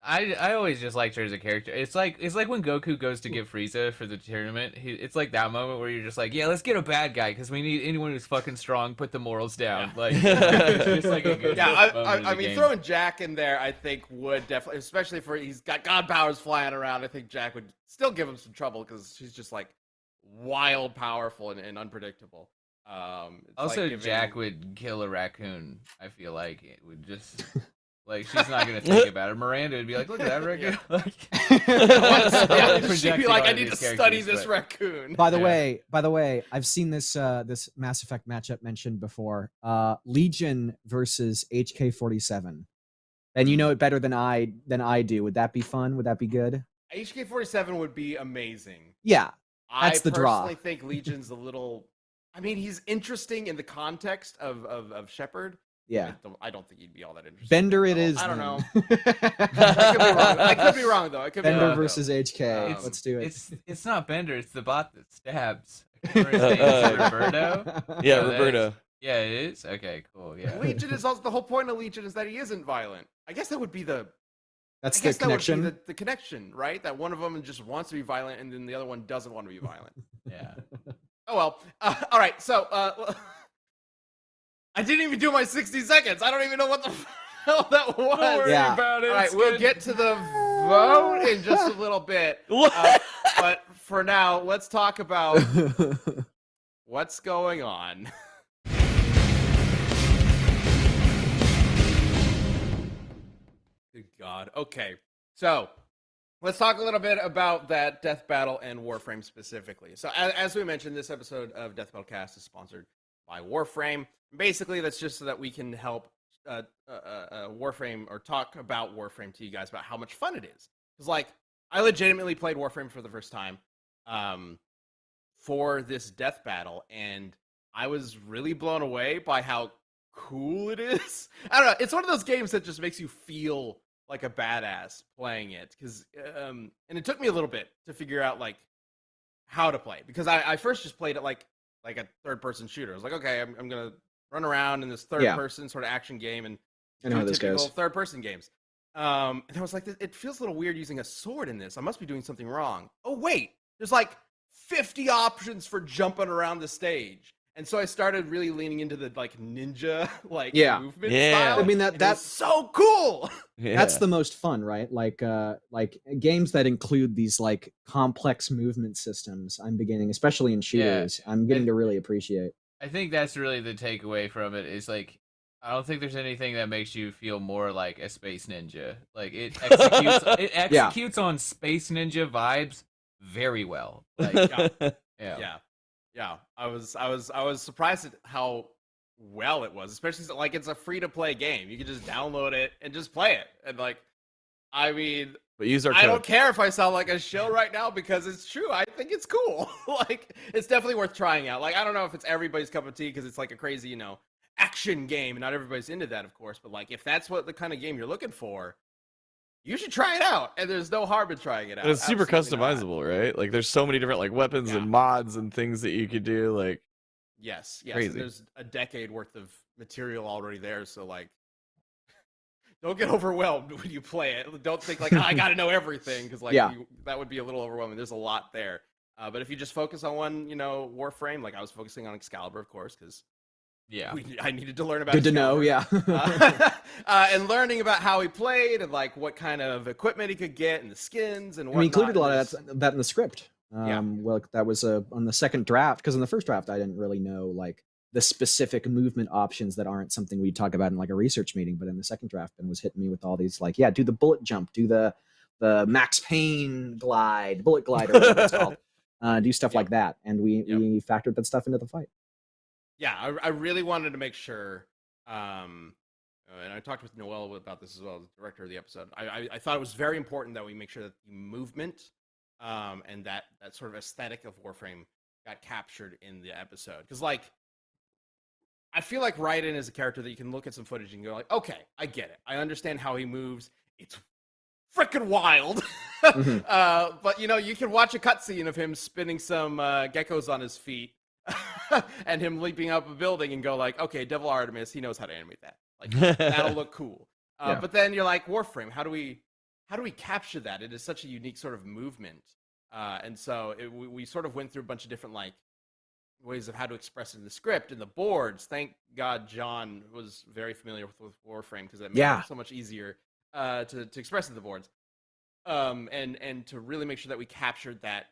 I always just liked her as a character. It's like when Goku goes to get Frieza for the tournament. It's like that moment where you're just like, yeah, let's get a bad guy because we need anyone who's fucking strong. Put the morals down. Yeah. Like, it's just like a good. Yeah, I mean, throwing Jack in there, I think would definitely, especially for he's got god powers flying around. I think Jack would still give him some trouble because she's just like wild, powerful, and unpredictable. Also, like Jack would kill a raccoon. I feel like it would just. Like, she's not going to think about it. Miranda would be like, look at that raccoon. She'd be like, I need to study this raccoon. By the way, I've seen this this Mass Effect matchup mentioned before. Legion versus HK-47. And you know it better than I do. Would that be fun? Would that be good? HK-47 would be amazing. Yeah, that's the draw. I personally think Legion's a little... I mean, he's interesting in the context of Shepard. Yeah, I don't think he'd be all that interesting. Bender, it is. I don't know. I could be wrong though. Bender versus HK. Let's do it. It's not Bender. It's the bot that stabs. Roberto. Yeah, Roberto. Yeah, it is. Okay, cool. Yeah. Legion is also the whole point of Legion is that he isn't violent. I guess that would be the. That's the connection. Would be the connection, right? That one of them just wants to be violent, and then the other one doesn't want to be violent. Yeah. Oh well. All right. So. I didn't even do my 60 seconds. I don't even know what the hell that was. Don't worry about it. All right, we'll get to the vote in just a little bit. But for now, let's talk about what's going on. Good God. Okay, so let's talk a little bit about that Death Battle and Warframe specifically. So as we mentioned, this episode of Death Battle Cast is sponsored by Warframe. Basically, that's just so that we can help Warframe or talk about Warframe to you guys about how much fun it is. Because, like, I legitimately played Warframe for the first time for this death battle, and I was really blown away by how cool it is. I don't know. It's one of those games that just makes you feel like a badass playing it. And it took me a little bit to figure out, like, how to play. Because I first just played it like a third-person shooter. I was like, okay, I'm going to run around in this third-person sort of action game and I know how this goes. Third-person games. And I was like, it feels a little weird using a sword in this. I must be doing something wrong. Oh, wait. There's like 50 options for jumping around the stage. And so I started really leaning into the like ninja movement Yeah. style. I mean that's so cool. That's the most fun, right? Like games that include these like complex movement systems. I'm beginning, especially in shooters, I'm getting to really appreciate. I think that's really the takeaway from it. Is like, I don't think there's anything that makes you feel more like a space ninja. Like it executes on space ninja vibes very well. Like, yeah. I was surprised at how well it was, especially like it's a free to play game. You can just download it and just play it. And like, I mean, but use our I code. don't care if I sound like a shill right now because it's true. I think it's cool. Like, it's definitely worth trying out. Like, I don't know if it's everybody's cup of tea because it's like a crazy, action game, and not everybody's into that, of course. But like, if that's what the kind of game you're looking for, you should try it out, and there's no harm in trying it out. And it's super Absolutely customizable, right? Like there's so many different like weapons and mods and things that you could do. Like, yes, crazy. And there's a decade worth of material already there, so like, don't get overwhelmed when you play it. Don't think like, I got to know everything, because like that would be a little overwhelming. There's a lot there, but if you just focus on one, Warframe, like I was focusing on Excalibur, of course, because I needed to learn about. Good to Excalibur. know, and learning about how he played and like what kind of equipment he could get and the skins and what. We included a lot of that in the script. Well, that was on the second draft, because in the first draft I didn't really know like the specific movement options that aren't something we talk about in like a research meeting. But in the second draft, Ben was hitting me with all these like, do the bullet jump, do the Max Payne bullet glide, or whatever it's called. Do stuff like that, and we factored that stuff into the fight. Yeah, I really wanted to make sure, and I talked with Noel about this as well, the director of the episode. I thought it was very important that we make sure that the movement and that sort of aesthetic of Warframe got captured in the episode. Because, like, I feel like Raiden is a character that you can look at some footage and go like, okay, I get it. I understand how he moves. It's freaking wild. But, you can watch a cutscene of him spinning some geckos on his feet and him leaping up a building and go like, okay, Devil Artemis, he knows how to animate that. Like, that'll look cool. But then you're like, Warframe, how do we capture that? It is such a unique sort of movement. And so we sort of went through a bunch of different like ways of how to express it in the script and the boards. Thank God John was very familiar with Warframe, because that made it so much easier to express it in the boards. And to really make sure that we captured that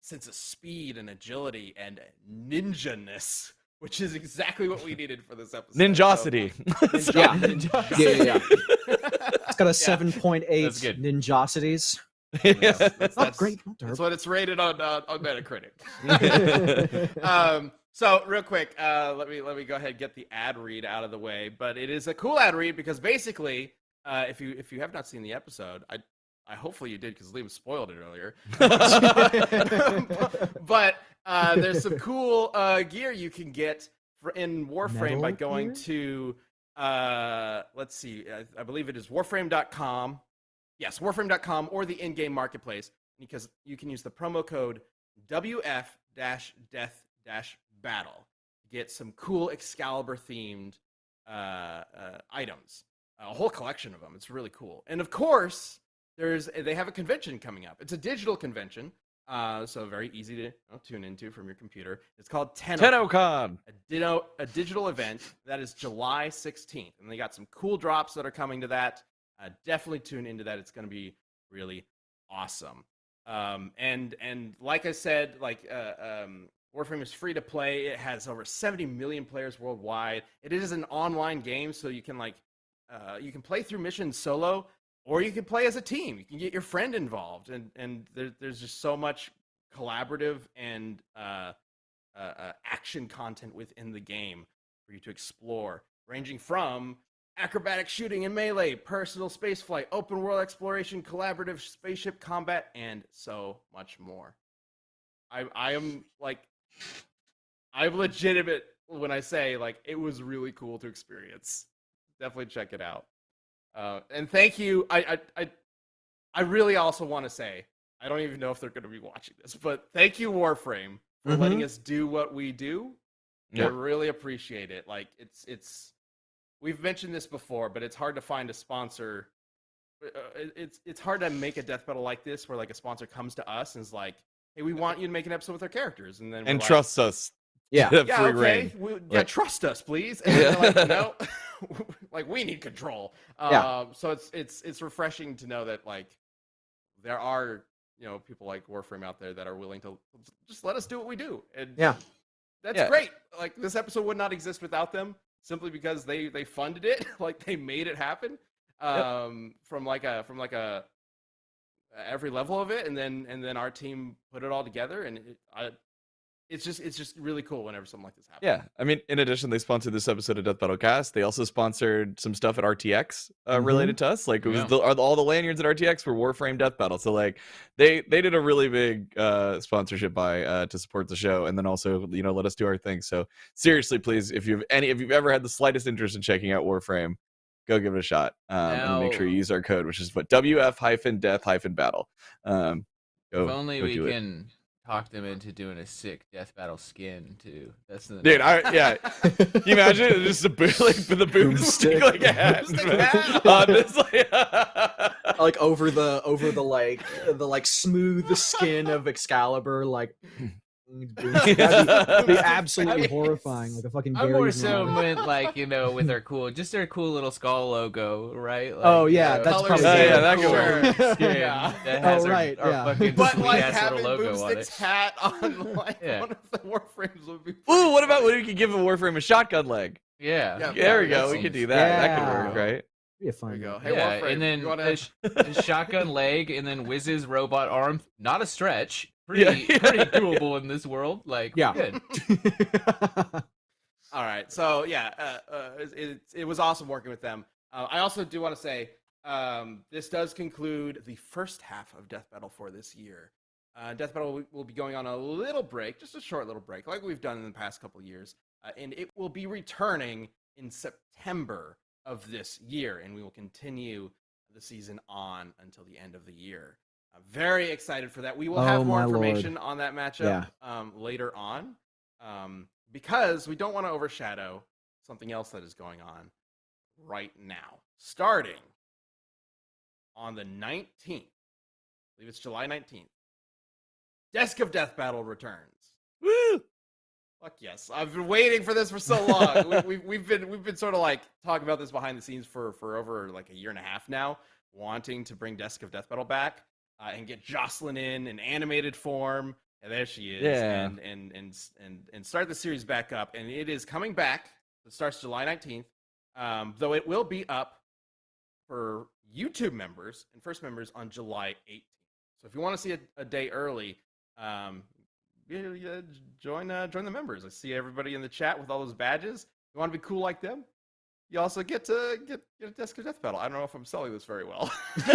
sense of speed and agility and ninja-ness, which is exactly what we needed for this episode. Ninjosity. Yeah. It's got a 7.8 ninjosities. That's great. That's what it's rated on Metacritic. So real quick, let me go ahead and get the ad read out of the way. But it is a cool ad read because basically, if you have not seen the episode, I hopefully you did, because Liam spoiled it earlier. But there's some cool gear you can get in Warframe by going to let's see, I believe it is warframe.com. Yes, warframe.com or the in-game marketplace, because you can use the promo code WF-death-battle to get some cool Excalibur-themed items. A whole collection of them. It's really cool. And of course, they have a convention coming up. It's a digital convention, so very easy to tune into from your computer. It's called TennoCon. A digital event that is July 16th. And they got some cool drops that are coming to that. Definitely tune into that. It's going to be really awesome. And like I said, Warframe is free to play. It has over 70 million players worldwide. It is an online game, so you can you can play through missions solo, or you can play as a team. You can get your friend involved, and there's just so much collaborative and action content within the game for you to explore, ranging from acrobatic shooting and melee, personal spaceflight, open world exploration, collaborative spaceship combat, and so much more. I'm legitimate when I say it was really cool to experience. Definitely check it out. And thank you. I really also want to say, I don't even know if they're going to be watching this, but thank you, Warframe, for letting us do what we do. Yeah. I really appreciate it. We've mentioned this before, but it's hard to find a sponsor. It's hard to make a death battle like this, where a sponsor comes to us and is like, "Hey, we want you to make an episode with our characters," and then trusts us Yeah. Free Yeah, okay. reign. Yeah, trust us, please. And then they're like, no, like we need control. So it's refreshing to know that like there are people like Warframe out there that are willing to just let us do what we do, and that's great. Like this episode would not exist without them, simply because they funded it, like they made it happen, from like a every level of it, and then our team put it all together, and it's just really cool whenever something like this happens. Yeah, I mean, in addition, they sponsored this episode of Death Battle Cast. They also sponsored some stuff at RTX related to us. Like it was all the lanyards at RTX were Warframe Death Battle. So like they did a really big sponsorship buy to support the show, and then also let us do our thing. So seriously, please, if you've ever had the slightest interest in checking out Warframe, go give it a shot. And make sure you use our code, which is WF-Death-Battle. If only we can talk them into doing a sick Death Battle skin too. That's the dude. Can you imagine it? Just a boot, like with a boomstick, like a hat, on this, like over the like smooth skin of Excalibur, like. That'd be absolutely horrifying, like a fucking. I more so meant like with their cool little skull logo, right? Like, that's probably that could work. That has our fucking but like ass having logo Boomstick's hat on like one of the Warframes would be. Ooh, what about when we could give a Warframe a shotgun leg? Yeah, there we go. We could do that. That could work, right? Be a fun. Go. Hey, yeah, Warframe, and then a shotgun leg, and then Wiz's robot arm. Not a stretch. Pretty doable in this world. Like, good. All right. So it was awesome working with them. I also do want to say this does conclude the first half of Death Battle for this year. Death Battle will be going on a little break, just a short little break, like we've done in the past couple of years, and it will be returning in September of this year, and we will continue the season on until the end of the year. I'm very excited for that. We will have more information on that matchup later on, because we don't want to overshadow something else that is going on right now. Starting on the 19th, I believe it's July 19th, Desk of Death Battle returns. Woo! Fuck yes! I've been waiting for this for so long. we've been sort of like talking about this behind the scenes for over like a year and a half now, wanting to bring Desk of Death Battle back. And get Jocelyn in animated form, and there she is, and start the series back up, and it is coming back. It starts July 19th, though it will be up for YouTube members and first members on July 18th. So if you want to see a day early, join the members. I see everybody in the chat with all those badges. You want to be cool like them? You also get a Desk of Death Battle. I don't know if I'm selling this very well. You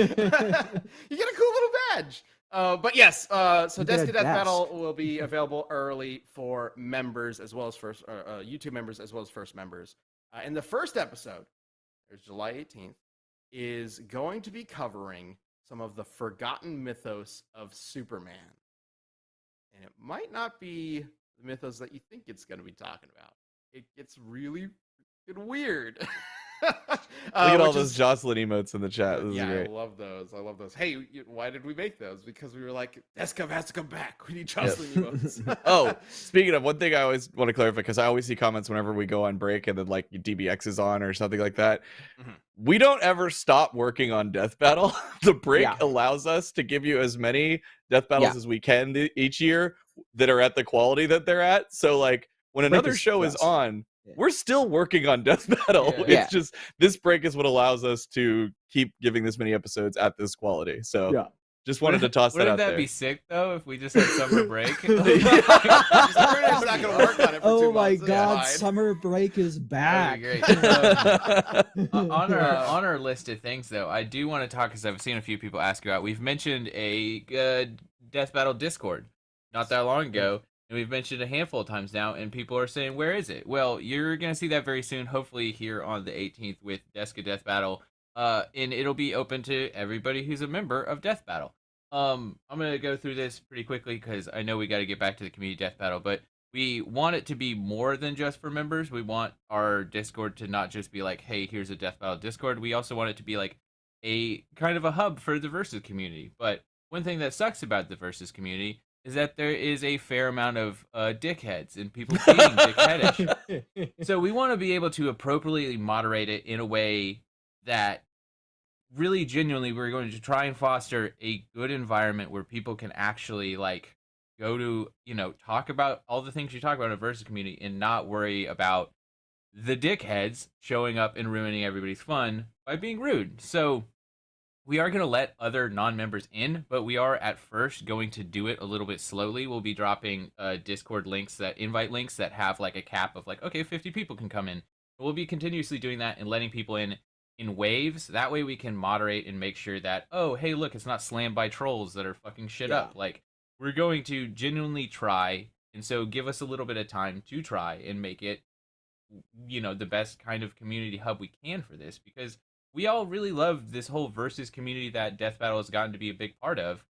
get a cool little badge. But yes, so Desk of Death Battle will be available early for members as well as first YouTube members as well as first members. And the first episode, there's July 18th, is going to be covering some of the forgotten mythos of Superman. And it might not be the mythos that you think it's going to be talking about. It gets really weird. Look at all those Jocelyn emotes in the chat. This is great. I love those. Hey, why did we make those? Because we were like, Desk has to come back. We need Jocelyn emotes. Oh, speaking of, one thing I always want to clarify, because I always see comments whenever we go on break and then like DBX is on or something like that. Mm-hmm. We don't ever stop working on Death Battle. The break allows us to give you as many Death Battles as we can each year that are at the quality that they're at. So like, when another show is on, we're still working on Death Battle. It's just this break is what allows us to keep giving this many episodes at this quality. So just wanted to toss that out there. Wouldn't that be sick though if we just had summer break? Summer's not gonna work on it for 2 months. My god, summer break is back. That'd be great. On our list of things though, I do want to talk, because I've seen a few people ask about. We've mentioned a Death Battle Discord not that long ago. And we've mentioned it a handful of times now, and people are saying, where is it? Well, you're going to see that very soon, hopefully here on the 18th with Desk of Death Battle. And it'll be open to everybody who's a member of Death Battle. I'm going to go through this pretty quickly because I know we got to get back to the community Death Battle, but we want it to be more than just for members. We want our Discord to not just be like, hey, here's a Death Battle Discord. We also want it to be like a kind of a hub for the Versus community. But one thing that sucks about the Versus community is that there is a fair amount of dickheads and people being dickheadish. So we want to be able to appropriately moderate it in a way that really genuinely we're going to try and foster a good environment where people can actually like go to, talk about all the things you talk about in a versus community and not worry about the dickheads showing up and ruining everybody's fun by being rude. So we are going to let other non-members in, but we are at first going to do it a little bit slowly. We'll be dropping Discord links, invite links that have like a cap of like, okay, 50 people can come in. We'll be continuously doing that and letting people in waves. That way we can moderate and make sure that, oh, hey, look, it's not slammed by trolls that are fucking shit up. Like, we're going to genuinely try, and so give us a little bit of time to try and make it, the best kind of community hub we can for this, because we all really love this whole versus community that Death Battle has gotten to be a big part of,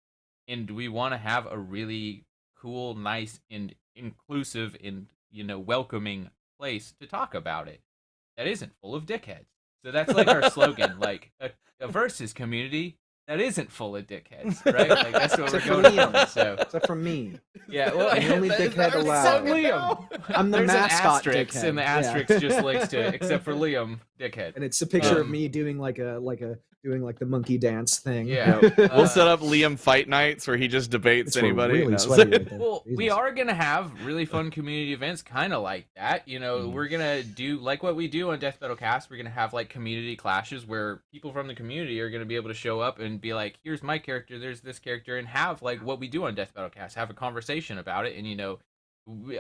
and we want to have a really cool, nice, and inclusive and, welcoming place to talk about it that isn't full of dickheads. So that's like our slogan, like a versus community that isn't full of dickheads, right? Like that's what we're going for. So except for me. Yeah, well, I'm the only dickhead allowed. Liam. I'm the There's mascot an asterisk, dickhead. and the asterisk just links to except for Liam, dickhead. And it's a picture of me doing the monkey dance thing. Yeah, We'll set up Liam fight nights where he just debates It's anybody. really No. sweaty right there. Well, we Jesus. are gonna have really fun community events, kind of like that. We're gonna do like what we do on Death Battle Cast. We're gonna have like community clashes where people from the community are gonna be able to show up and be like, "Here's my character. There's this character," and have like what we do on Death Battle Cast. Have a conversation about it, and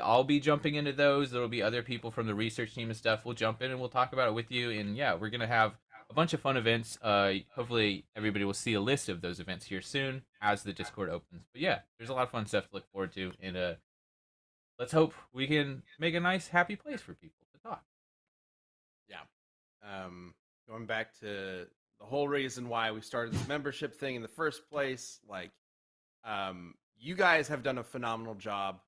I'll be jumping into those. There'll be other people from the research team and stuff. We'll jump in and we'll talk about it with you. And yeah, we're gonna have a bunch of fun events. Hopefully everybody will see a list of those events here soon as the Discord opens. But yeah, there's a lot of fun stuff to look forward to, and let's hope we can make a nice, happy place for people to talk. Yeah. Going back to the whole reason why we started this membership thing in the first place, like, you guys have done a phenomenal job.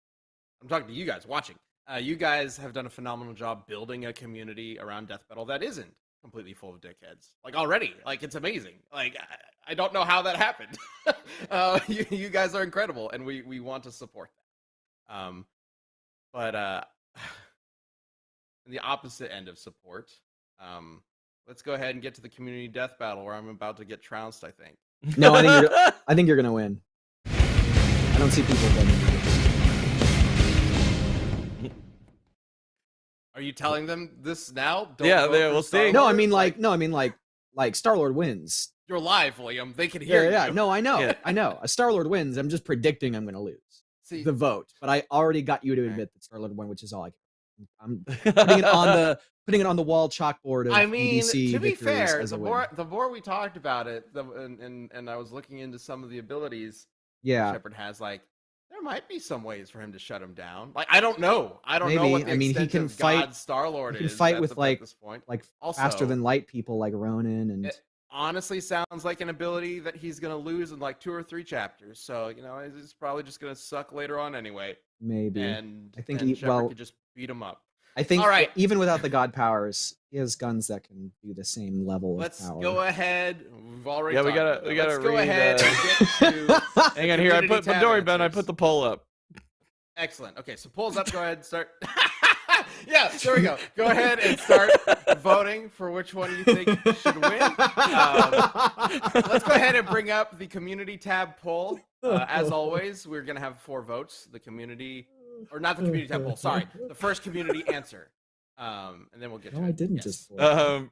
I'm talking to you guys watching. You guys have done a phenomenal job building a community around Death Battle that isn't completely full of dickheads. Like already, like it's amazing. Like I don't know how that happened. You guys are incredible, and we want to support that. But the opposite end of support, let's go ahead and get to the community death battle where I'm about to get trounced. I think. No, I think you're gonna win. I don't see people winning. Are you telling them this now? Don't Yeah, vote they for will Star see. No, I Lord? mean like Star-Lord wins. You're live, Liam. They can hear Yeah. you. No, I know. Yeah. I know. A Star-Lord wins. I'm just predicting I'm gonna lose See, the vote. But I already got you to Okay. admit that Star-Lord won, which is all I can. I'm putting it on the wall chalkboard of I mean, EDC to be victories fair, as a the win. more we talked about it, and I was looking into some of the abilities Yeah. Shepard has, like, there might be some ways for him to shut him down. Like, I don't know. I don't know Maybe. what the I mean, he extent can of fight- God Star-Lord he can is fight at with, at this point. Like Also, faster than light people like Ronan and it honestly sounds like an ability that he's going to lose in like 2 or 3 chapters. So, it's probably just going to suck later on anyway. maybe. And I think and he- Shepard well- could just beat him up. I think All right. even without the god powers, he has guns that can do the same level Let's of power. go ahead. We've already Yeah, we talked gotta- about we that. gotta Let's go read, ahead and get to Hang on here. I community put tab don't worry, Ben. I answers. put the poll up. Excellent. Okay, so polls up. Go ahead and start. Yeah, there we go. Go ahead and start voting for which one you think should win. Let's go ahead and bring up the community tab poll. As always, we're going to have 4 votes. The community, or not the community tab poll, sorry. The first community answer. And then we'll get to No, it. I didn't Yes. just.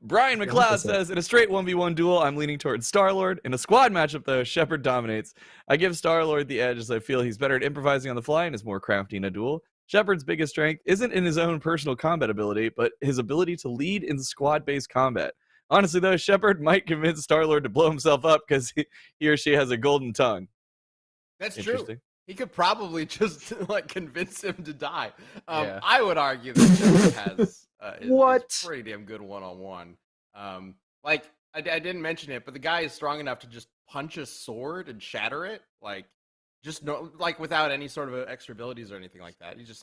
Brian The McLeod opposite. says, in a straight 1v1 duel, I'm leaning towards Star-Lord. In a squad matchup, though, Shepard dominates. I give Star-Lord the edge as I feel he's better at improvising on the fly and is more crafty in a duel. Shepard's biggest strength isn't in his own personal combat ability, but his ability to lead in squad-based combat. Honestly, though, Shepard might convince Star-Lord to blow himself up because he or she has a golden tongue. That's true. Interesting. He could probably just like convince him to die. Yeah. I would argue that Shepard has What? is pretty damn good one-on-one. Like I didn't mention it, but the guy is strong enough to just punch a sword and shatter it, like just no, like without any sort of extra abilities or anything like that. He just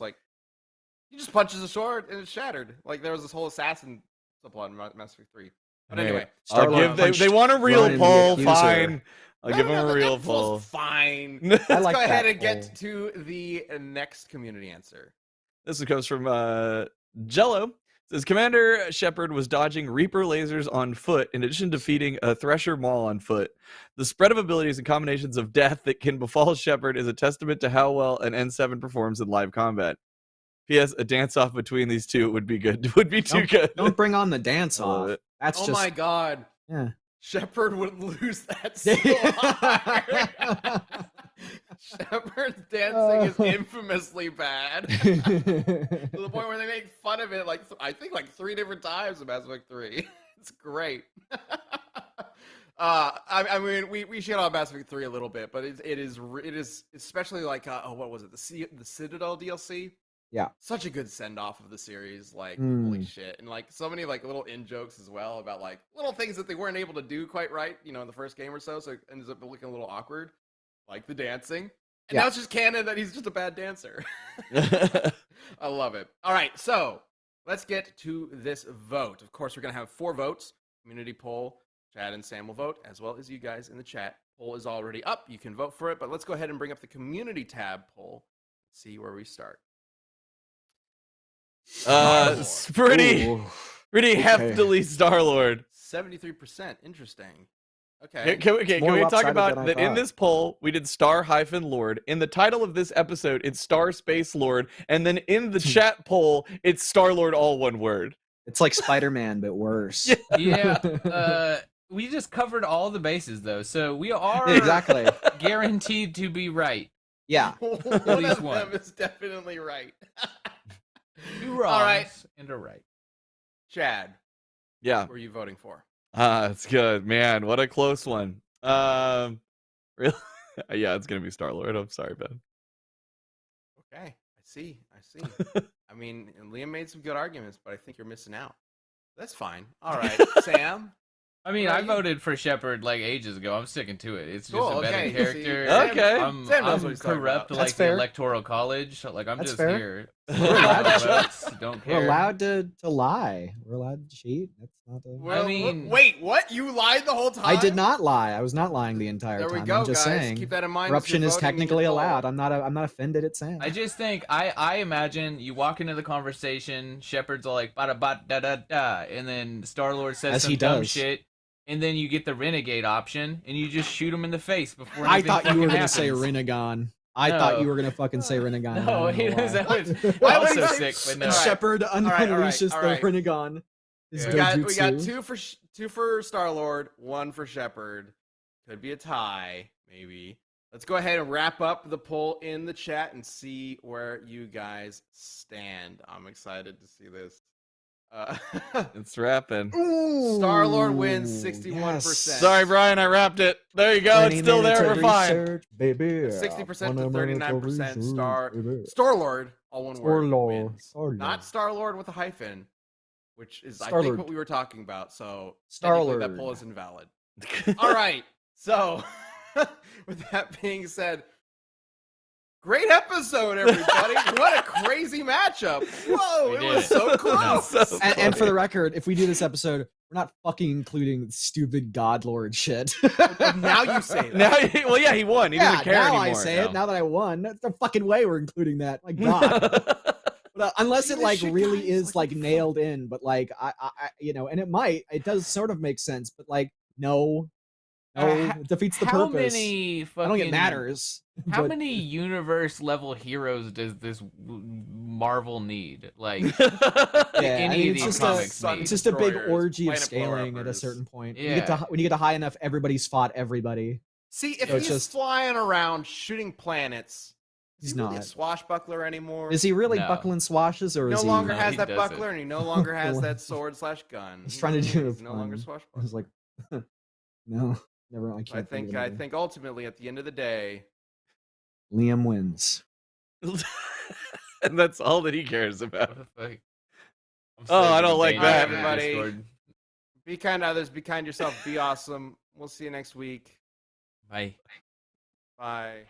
punches a sword and it's shattered. Like there was this whole assassin subplot in Mass Effect 3. But Hey, anyway, I'll Star-Lord give they punched want a real Ronan the poll, accuser. fine. I'll give him a real that pull. poll's fine. I Let's like go ahead that and get poll. to the next community answer. This one comes from Jello. It says Commander Shepard was dodging Reaper lasers on foot in addition to defeating a Thresher Maul on foot. The spread of abilities and combinations of death that can befall Shepard is a testament to how well an N7 performs in live combat. P.S. A dance-off between these two would be good. Would be too good. Don't bring on the dance I love off. it. That's Oh just my god. yeah. Shepard would lose that so hard. Shepard's dancing is infamously bad. To the point where they make fun of it, like I think like 3 different times in Mass Effect 3. It's great. I mean, we shit on Mass Effect 3 a little bit, but it is especially like what was it, the Citadel DLC? Yeah. Such a good send off of the series, like holy shit, and like so many like little in jokes as well about like little things that they weren't able to do quite right, in the first game or so it ends up looking a little awkward, like the dancing. And now it's just canon that he's just a bad dancer. I love it. All right, so let's get to this vote. Of course, we're gonna have 4 votes: community poll, Chad and Sam will vote, as well as you guys in the chat. Poll is already up; you can vote for it. But let's go ahead and bring up the community tab poll. See where we start. It's pretty heftily Star-Lord. 73%. Interesting. Okay. Can we talk lopsided about than I that? In thought. this poll, we did Star-Lord. In the title of this episode, it's Star Space Lord, and then in the chat poll, it's Star-Lord, all one word. It's like Spider-Man, but worse. Yeah. We just covered all the bases though, so we are Exactly. guaranteed to be right. Yeah. One least of one. them is definitely right. 2 wrongs All right. and a right. Chad, Yeah. who are you voting for? It's good, man. What a close one. Really? Yeah, it's gonna be Star-Lord. I'm sorry, Ben. Okay. I see. I mean, Liam made some good arguments, but I think you're missing out. That's fine. All right. Sam? I mean, What I about you? voted for Shepard like ages ago. I'm sticking to it. It's just Cool, a better okay. character. See, Sam- Okay. Sam knows what I'm he's talking corrupt about. like That's the fair. Electoral College. Like I'm That's just fair. here. allowed to- Votes, don't care. We're allowed to lie. We're allowed to cheat. That's not a... Well, I mean- wait, what? You lied the whole time? I did not lie. I was not lying the entire There time. we go, I'm just guys. saying. Keep that in mind. as Corruption you're is voting in your technically poll. allowed. I'm not offended at Sam. I just think I imagine you walk into the conversation, Shepard's all like bada ba da da da, and then Star-Lord says As some he dumb does. shit, and then you get the renegade option, and you just shoot him in the face before I anything thought you were fucking gonna say happens. Renegon. I No. thought you were gonna fucking say Renegon. No, I he don't know does. why. That was Why also would you- sick, but no. And All right. Shepard right, all right, unleashes all the right. Renegon. His We got dojutsu. two for Star-Lord, 1 for Shepard. Could be a tie, maybe. Let's go ahead and wrap up the poll in the chat and see where you guys stand. I'm excited to see this. It's wrapping. Star-Lord wins Ooh, 61%. yes. Sorry, Brian. I wrapped it. There you go. It's 20 still there. minutes We're of fine. research, baby. 60% to 20 minutes of 39% research, Star-Lord, all one word, Star-Lord, wins. Star-Lord. Not Star-Lord with a hyphen, which is, I Star-Lord. think, what we were talking about. So, Star-Lord. technically that poll is invalid. All right. So, with that being said, great episode, everybody. What a crazy matchup. Whoa, We it did was it. so close. So And for the record, if we do this episode, we're not fucking including stupid God Lord shit. Now you say that. now, well, yeah, he won. He doesn't care now anymore. I say no. it. Now that I won, that's the fucking way we're including that. My God. But, unless See it this like shit, really guys? is Like, like what the nailed in, but like I and it does sort of make sense, but like no, it defeats the How purpose. many fucking, I don't think it matters. How but- many universe level heroes does this Marvel need? Like Yeah, any I mean, of it's these just comics a- need. It's just a big Destroyers, orgy of planet scaling at a blow-uppers. certain point. Yeah. When you get to high enough, everybody's fought everybody. See, if So it's he's just- flying around shooting planets, He's is he really a not. swashbuckler anymore? Is he really No. buckling swashes, or He is no he? longer No, has he that doesn't. buckler, and he no longer has that sword/gun. He's trying to do He's no longer fun. swashbuckler. I was like, no, never. I I can't. think ultimately at the end of the day, Liam wins. And that's all that he cares about. What the fuck? I'm Oh, I saving don't the like danger that. for Everybody. Discord. be kind to others, be kind to yourself, be awesome. We'll see you next week. Bye. Bye.